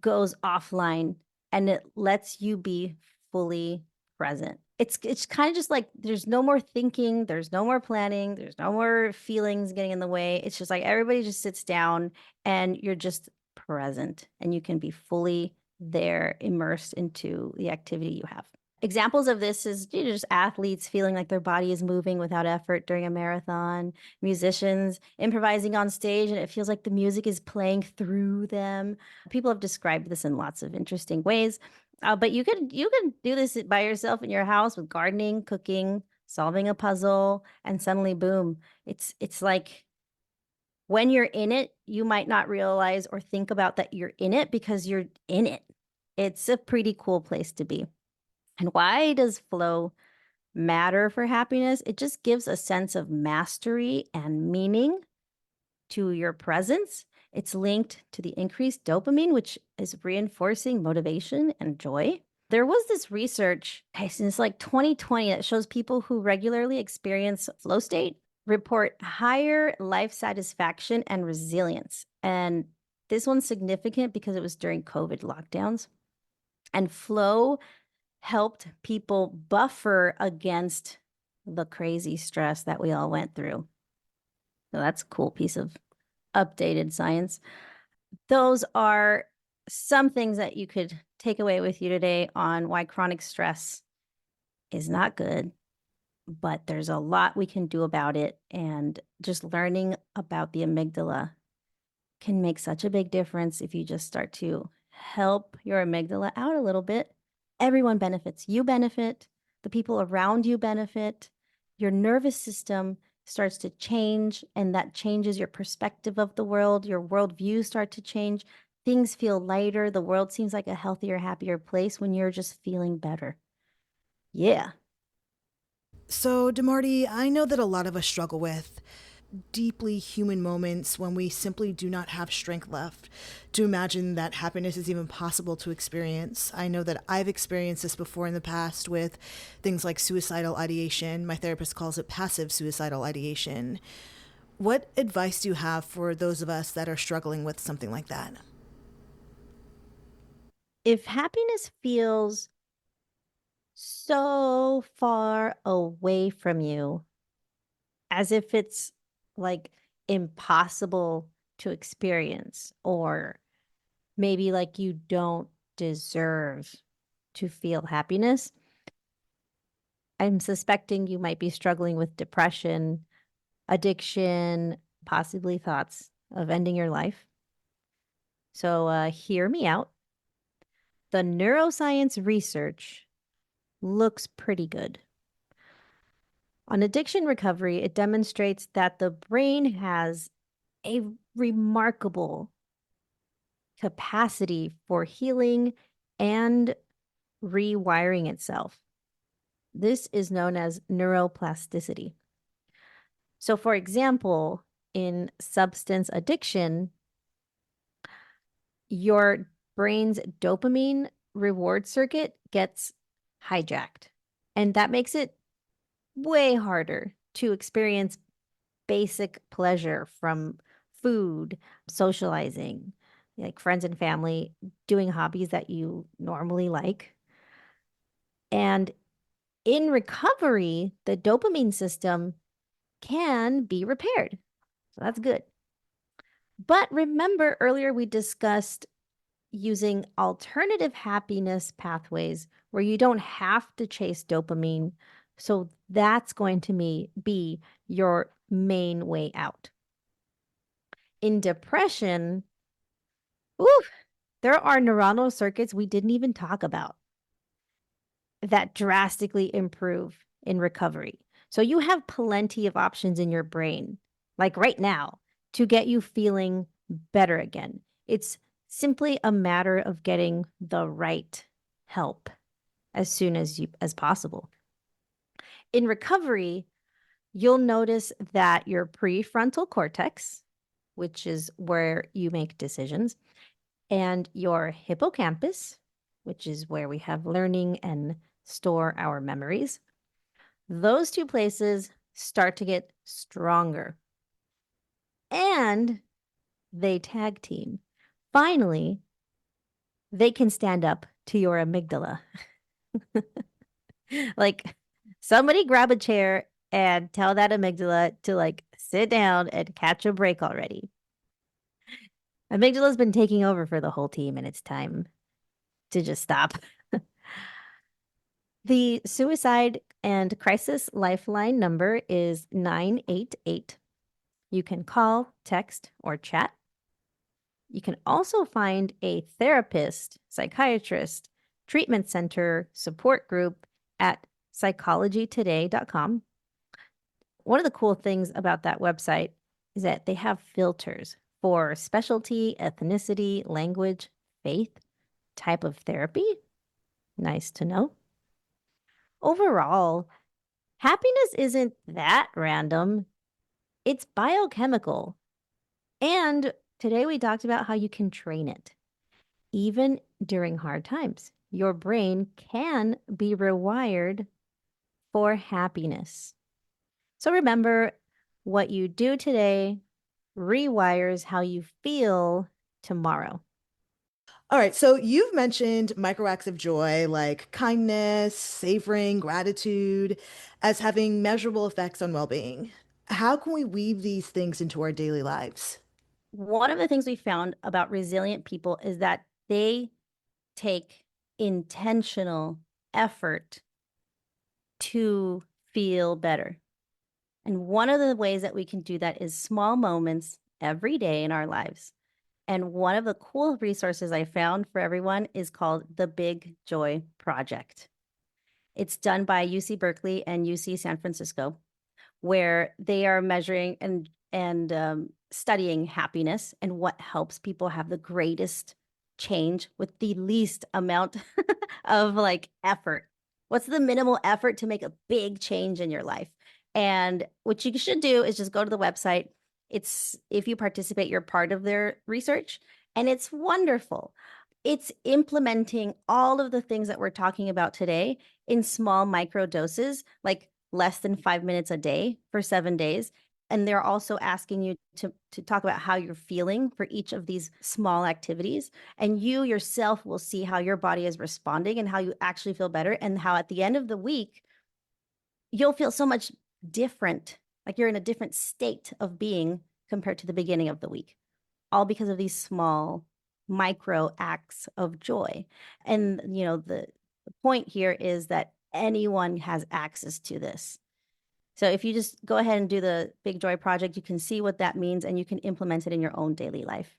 goes offline and it lets you be fully present. It's kind of just like there's no more thinking, there's no more planning, there's no more feelings getting in the way. It's just like everybody just sits down and you're just present and you can be fully there, immersed into the activity you have. Examples of this is just athletes feeling like their body is moving without effort during a marathon, musicians improvising on stage and it feels like the music is playing through them. People have described this in lots of interesting ways. But you can do this by yourself in your house with gardening, cooking, solving a puzzle, and suddenly boom, it's like when you're in it, you might not realize or think about that you're in it because you're in it. It's a pretty cool place to be. And why does flow matter for happiness? It just gives a sense of mastery and meaning to your presence. It's linked to the increased dopamine, which is reinforcing motivation and joy. There was this research since like 2020 that shows people who regularly experience flow state report higher life satisfaction and resilience. And this one's significant because it was during COVID lockdowns. And flow helped people buffer against the crazy stress that we all went through. So that's a cool piece of updated science. Those are some things that you could take away with you today on why chronic stress is not good, but there's a lot we can do about it. And just learning about the amygdala can make such a big difference if you just start to help your amygdala out a little bit. Everyone benefits. You benefit, the people around you benefit, your nervous system starts to change, and that changes your perspective of the world. Your worldview start to change. Things feel lighter. The world seems like a healthier, happier place when you're just feeling better. Yeah. So, DeMarty, I know that a lot of us struggle with deeply human moments when we simply do not have strength left to imagine that happiness is even possible to experience. I know that I've experienced this before in the past with things like suicidal ideation. My therapist calls it passive suicidal ideation. What advice do you have for those of us that are struggling with something like that? If happiness feels so far away from you, as if it's like impossible to experience, or maybe like you don't deserve to feel happiness, I'm suspecting you might be struggling with depression, addiction, possibly thoughts of ending your life. So hear me out. The neuroscience research looks pretty good. On addiction recovery, it demonstrates that the brain has a remarkable capacity for healing and rewiring itself. This is known as neuroplasticity. So, for example, in substance addiction, your brain's dopamine reward circuit gets hijacked. And that makes it way harder to experience basic pleasure from food, socializing, like friends and family, doing hobbies that you normally like. And in recovery, the dopamine system can be repaired. So that's good. But remember earlier we discussed using alternative happiness pathways where you don't have to chase dopamine. So that's going to be your main way out. In depression, oof, there are neuronal circuits we didn't even talk about that drastically improve in recovery. So you have plenty of options in your brain, like right now, to get you feeling better again. It's simply a matter of getting the right help as soon as possible. In recovery, you'll notice that your prefrontal cortex, which is where you make decisions, and your hippocampus, which is where we have learning and store our memories, those two places start to get stronger. And they tag team. Finally, they can stand up to your amygdala. Like somebody grab a chair and tell that amygdala to like sit down and catch a break already. Amygdala's been taking over for the whole team and it's time to just stop. The suicide and crisis lifeline number is 988. You can call, text, or chat. You can also find a therapist, psychiatrist, treatment center support group at psychologytoday.com. One of the cool things about that website is that they have filters for specialty, ethnicity, language, faith, type of therapy. Nice to know. Overall, happiness isn't that random. It's biochemical. And today we talked about how you can train it. Even during hard times, your brain can be rewired for happiness. So remember, what you do today rewires how you feel tomorrow. All right, so you've mentioned microacts of joy like kindness, savoring, gratitude as having measurable effects on well-being. How can we weave these things into our daily lives? One of the things we found about resilient people is that they take intentional effort to feel better. And one of the ways that we can do that is small moments every day in our lives. And one of the cool resources I found for everyone is called the Big Joy Project. It's done by UC Berkeley and UC San Francisco, where they are measuring and studying happiness and what helps people have the greatest change with the least amount of like effort. What's the minimal effort to make a big change in your life? And what you should do is just go to the website. It's if you participate, you're part of their research, and it's wonderful. It's implementing all of the things that we're talking about today in small micro doses, like less than 5 minutes a day for 7 days. And they're also asking you to talk about how you're feeling for each of these small activities. And you yourself will see how your body is responding and how you actually feel better. And how at the end of the week, you'll feel so much different, like you're in a different state of being compared to the beginning of the week, all because of these small micro acts of joy. And, the point here is that anyone has access to this. So if you just go ahead and do the Big Joy Project, you can see what that means and you can implement it in your own daily life.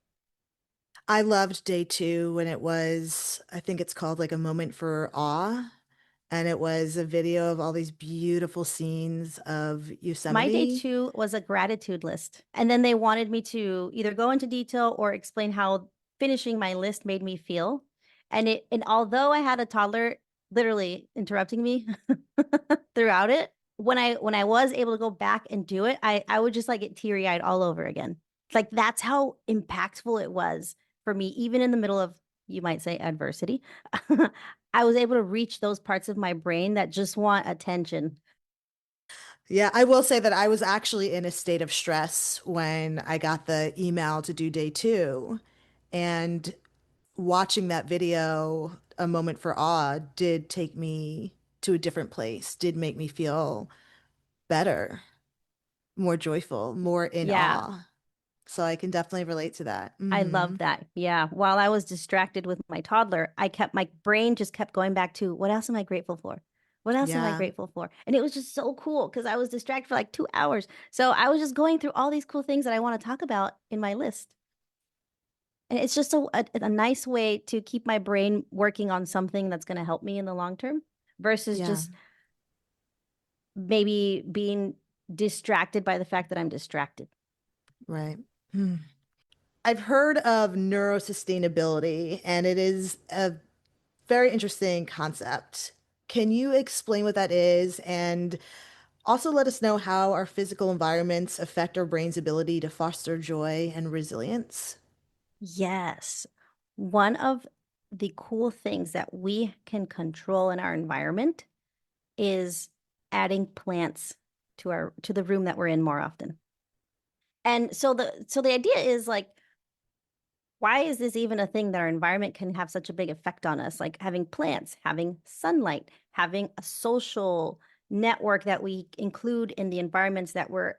I loved day two when it was, I think it's called like a moment for awe. And it was a video of all these beautiful scenes of My day Yosemite. two was a gratitude list. And then they wanted me to either go into detail or explain how finishing my list made me feel. And although I had a toddler literally interrupting me throughout it, when I was able to go back and do it, I would just like get teary-eyed all over again. It's like that's how impactful it was for me, even in the middle of, you might say, adversity. I was able to reach those parts of my brain that just want attention. Yeah, I will say that I was actually in a state of stress when I got the email to do day two. And watching that video, A Moment for Awe, did take me to a different place, did make me feel better, more joyful, more in Yeah, awe. So I can definitely relate to that. I love that. Yeah. While I was distracted with my toddler, my brain just kept going back to what else am I grateful for? What else am I Yeah. grateful for? And it was just so cool because I was distracted for like 2 hours. So I was just going through all these cool things that I want to talk about in my list. And it's just a nice way to keep my brain working on something that's going to help me in the long term versus Yeah. just maybe being distracted by the fact that I'm distracted. Right. Hmm. I've heard of neurosustainability, and it is a very interesting concept. Can you explain what that is and also let us know how our physical environments affect our brain's ability to foster joy and resilience? Yes. One of the cool things that we can control in our environment is adding plants to the room that we're in more often. And so the idea is like, why is this even a thing that our environment can have such a big effect on us? Like having plants, having sunlight, having a social network that we include in the environments that we're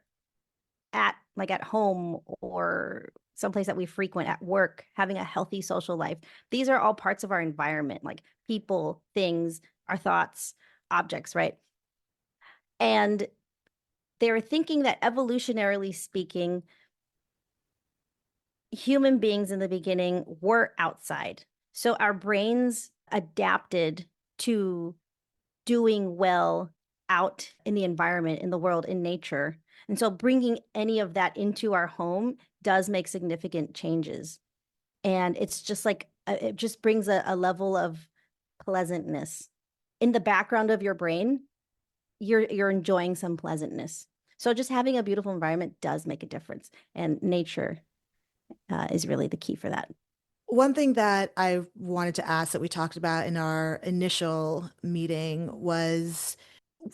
at, like at home or someplace that we frequent at work, having a healthy social life. These are all parts of our environment, like people, things, our thoughts, objects, right? And they were thinking that evolutionarily speaking, human beings in the beginning were outside. So our brains adapted to doing well out in the environment, in the world, in nature. And so bringing any of that into our home does make significant changes. And it's just like, it just brings a level of pleasantness in the background of your brain. You're enjoying some pleasantness. So just having a beautiful environment does make a difference. And nature is really the key for that. One thing that I wanted to ask that we talked about in our initial meeting was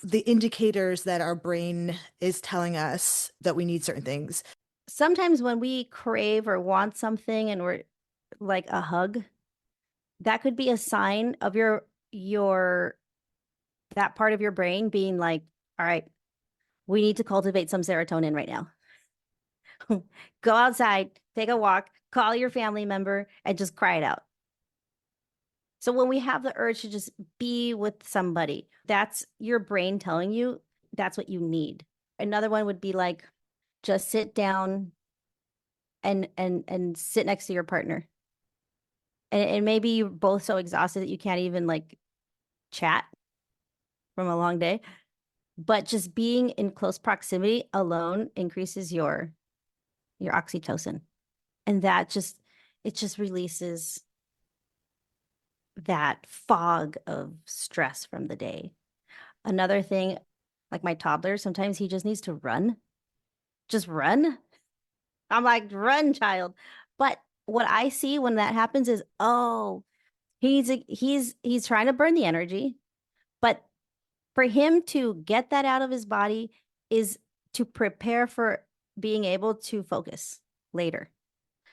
the indicators that our brain is telling us that we need certain things. Sometimes when we crave or want something and we're like a hug, that could be a sign of your that part of your brain being like, all right, we need to cultivate some serotonin right now. Go outside, take a walk, call your family member, and just cry it out. So when we have the urge to just be with somebody, that's your brain telling you that's what you need. Another one would be like, just sit down and sit next to your partner. And maybe you're both so exhausted that you can't even like chat from a long day. But just being in close proximity alone increases your oxytocin. And that just, it just releases that fog of stress from the day. Another thing, like my toddler, sometimes he just needs to run. Just run. I'm like, run, child. But what I see when that happens is, oh, he's trying to burn the energy, but for him to get that out of his body is to prepare for being able to focus later.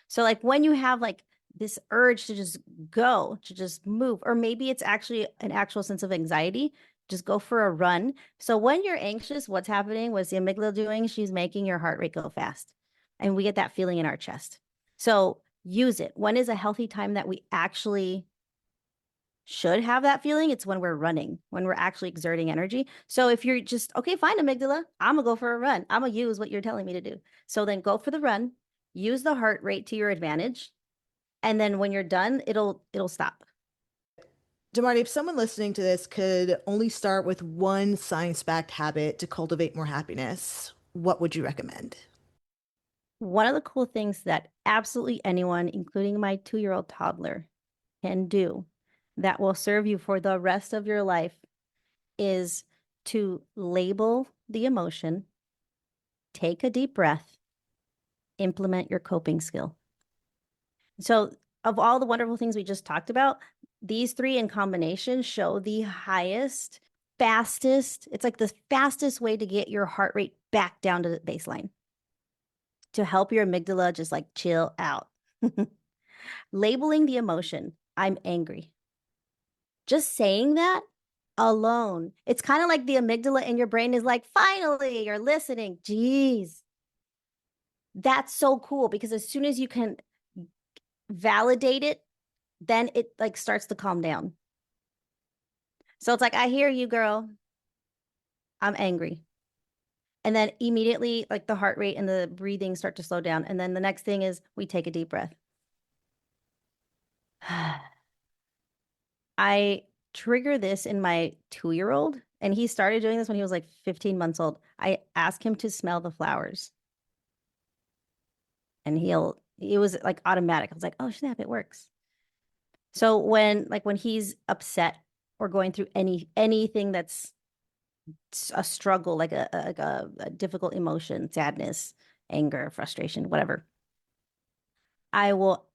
So like when you have like this urge to just go, to just move, or maybe it's actually an actual sense of anxiety, just go for a run. So when you're anxious, what's happening? What's the amygdala doing? She's making your heart rate go fast. And we get that feeling in our chest. So use it. When is a healthy time that we actually should have that feeling? It's when we're running, when we're actually exerting energy. So if you're just, okay, fine, amygdala, I'm gonna go for a run. I'm gonna use what you're telling me to do. So then go for the run, use the heart rate to your advantage. And then when you're done, it'll stop. DeMarty, if someone listening to this could only start with one science-backed habit to cultivate more happiness, what would you recommend? One of the cool things that absolutely anyone, including my 2-year-old toddler, can do that will serve you for the rest of your life is to label the emotion, take a deep breath, implement your coping skill. So, of all the wonderful things we just talked about, these three in combination show the highest, fastest, it's like the fastest way to get your heart rate back down to the baseline, to help your amygdala just like chill out. Labeling the emotion, I'm angry. Just saying that alone, it's kind of like the amygdala in your brain is like, finally, you're listening. Jeez. That's so cool because as soon as you can validate it, then it like starts to calm down. So it's like, I hear you, girl. I'm angry. And then immediately, like the heart rate and the breathing start to slow down. And then the next thing is we take a deep breath. I trigger this in my 2-year-old, and he started doing this when he was like 15 months old. I ask him to smell the flowers, and it was like automatic. I was like, oh snap, it works. So when he's upset or going through anything that's a struggle, like a difficult emotion, sadness, anger, frustration, whatever, I will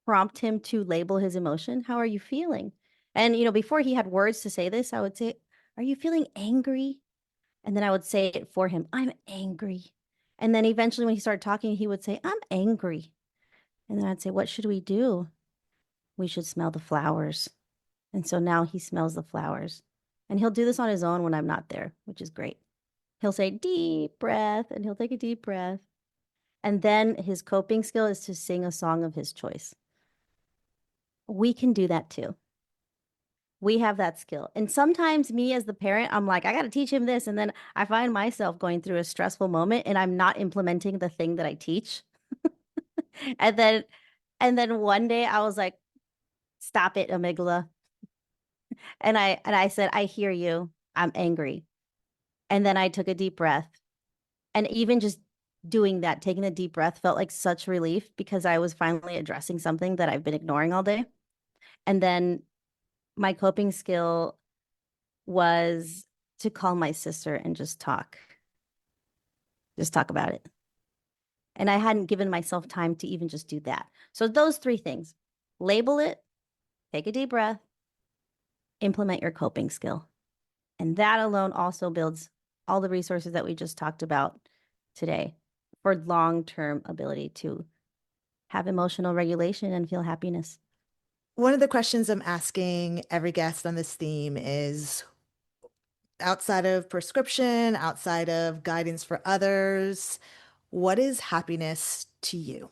prompt him to label his emotion. How are you feeling? And, before he had words to say this, I would say, are you feeling angry? And then I would say it for him. I'm angry. And then eventually when he started talking, he would say, I'm angry. And then I'd say, what should we do? We should smell the flowers. And so now he smells the flowers. And he'll do this on his own when I'm not there, which is great. He'll say, deep breath, and he'll take a deep breath. And then his coping skill is to sing a song of his choice. We can do that too. We have that skill. And sometimes me as the parent, I'm like, I got to teach him this. And then I find myself going through a stressful moment and I'm not implementing the thing that I teach. and then one day I was like, stop it, amygdala. And I said, I hear you. I'm angry. And then I took a deep breath. And even just doing that, taking a deep breath felt like such relief because I was finally addressing something that I've been ignoring all day. And then my coping skill was to call my sister and just talk about it. And I hadn't given myself time to even just do that. So those three things: label it, take a deep breath, implement your coping skill. And that alone also builds all the resources that we just talked about today for long-term ability to have emotional regulation and feel happiness. One of the questions I'm asking every guest on this theme is, outside of prescription, outside of guidance for others, what is happiness to you?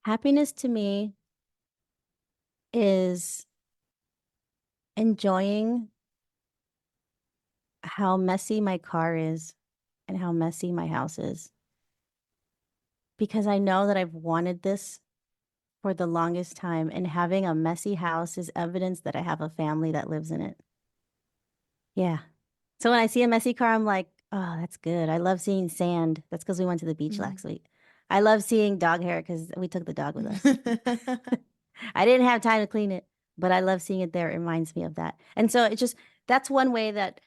Happiness to me is enjoying how messy my car is and how messy my house is. Because I know that I've wanted this for the longest time, and having a messy house is evidence that I have a family that lives in it. Yeah. So when I see a messy car, I'm like, oh, that's good. I love seeing sand. That's because we went to the beach last week. I love seeing dog hair because we took the dog with us. I didn't have time to clean it, but I love seeing it there. It reminds me of that. And so that's one way that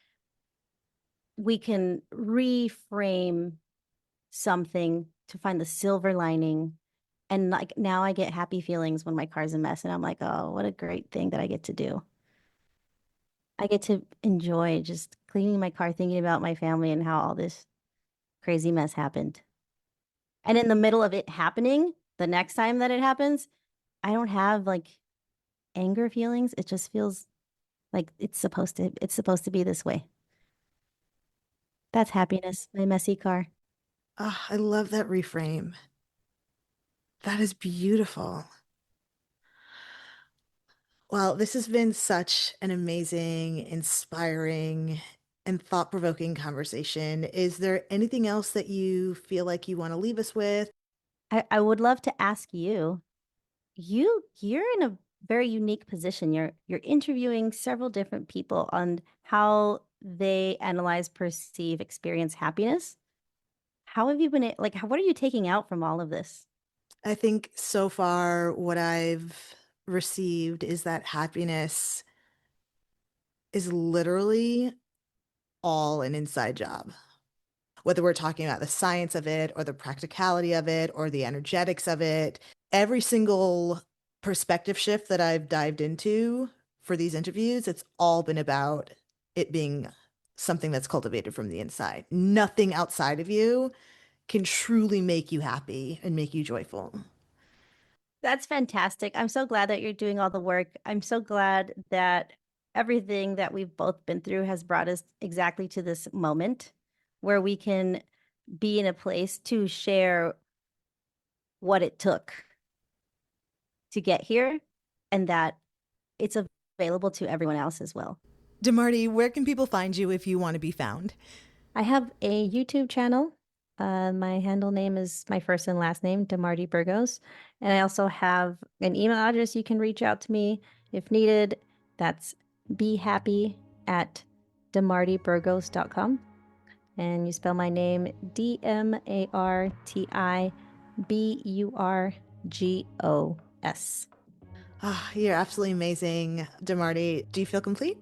we can reframe something to find the silver lining. And like now I get happy feelings when my car's a mess and I'm like, oh, what a great thing that I get to do. I get to enjoy just cleaning my car, thinking about my family and how all this crazy mess happened. And in the middle of it happening, the next time that it happens, I don't have like anger feelings. It just feels like it's supposed to be this way. That's happiness, my messy car. Oh, I love that reframe. That is beautiful. Well, this has been such an amazing, inspiring, and thought-provoking conversation. Is there anything else that you feel like you want to leave us with? I would love to ask you, you're in a very unique position. You're interviewing several different people on how they analyze, perceive, experience happiness. How have you been like what are you taking out from all of this? I think so far what I've received is that happiness is literally all an inside job. Whether we're talking about the science of it or the practicality of it or the energetics of it, every single perspective shift that I've dived into for these interviews, it's all been about it being something that's cultivated from the inside. Nothing outside of you can truly make you happy and make you joyful. That's fantastic. I'm so glad that you're doing all the work. I'm so glad that everything that we've both been through has brought us exactly to this moment where we can be in a place to share what it took to get here and that it's available to everyone else as well. DeMarty, where can people find you if you want to be found? I have a YouTube channel. My handle name is my first and last name, DeMarty Burgos. And I also have an email address you can reach out to me if needed. That's behappy@demartyburgos.com. And you spell my name DeMartyBurgos. Ah, you're absolutely amazing, DeMarty. Do you feel complete?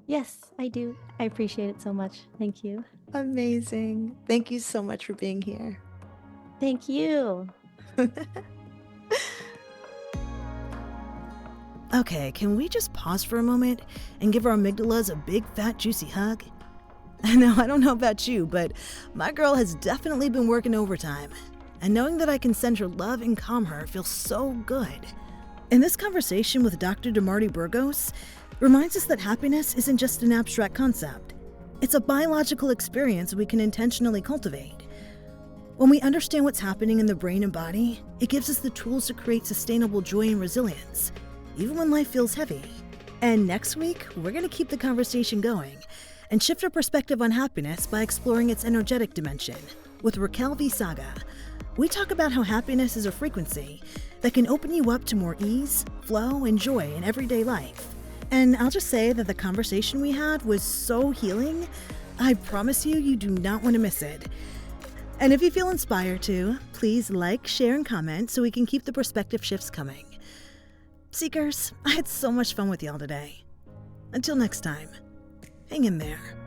Yes, I do. I appreciate it so much. Thank you. Amazing. Thank you so much for being here. Thank you. Okay, can we just pause for a moment and give our amygdalas a big, fat, juicy hug? Now, I don't know about you, but my girl has definitely been working overtime. And knowing that I can send her love and calm her feels so good. In this conversation with Dr. DeMarty Burgos, reminds us that happiness isn't just an abstract concept. It's a biological experience we can intentionally cultivate. When we understand what's happening in the brain and body, it gives us the tools to create sustainable joy and resilience, even when life feels heavy. And next week, we're going to keep the conversation going and shift our perspective on happiness by exploring its energetic dimension with Raquel V. Saga. We talk about how happiness is a frequency that can open you up to more ease, flow, and joy in everyday life. And I'll just say that the conversation we had was so healing, I promise you do not want to miss it. And if you feel inspired to, please like, share, and comment so we can keep the perspective shifts coming. Seekers, I had so much fun with y'all today. Until next time, hang in there.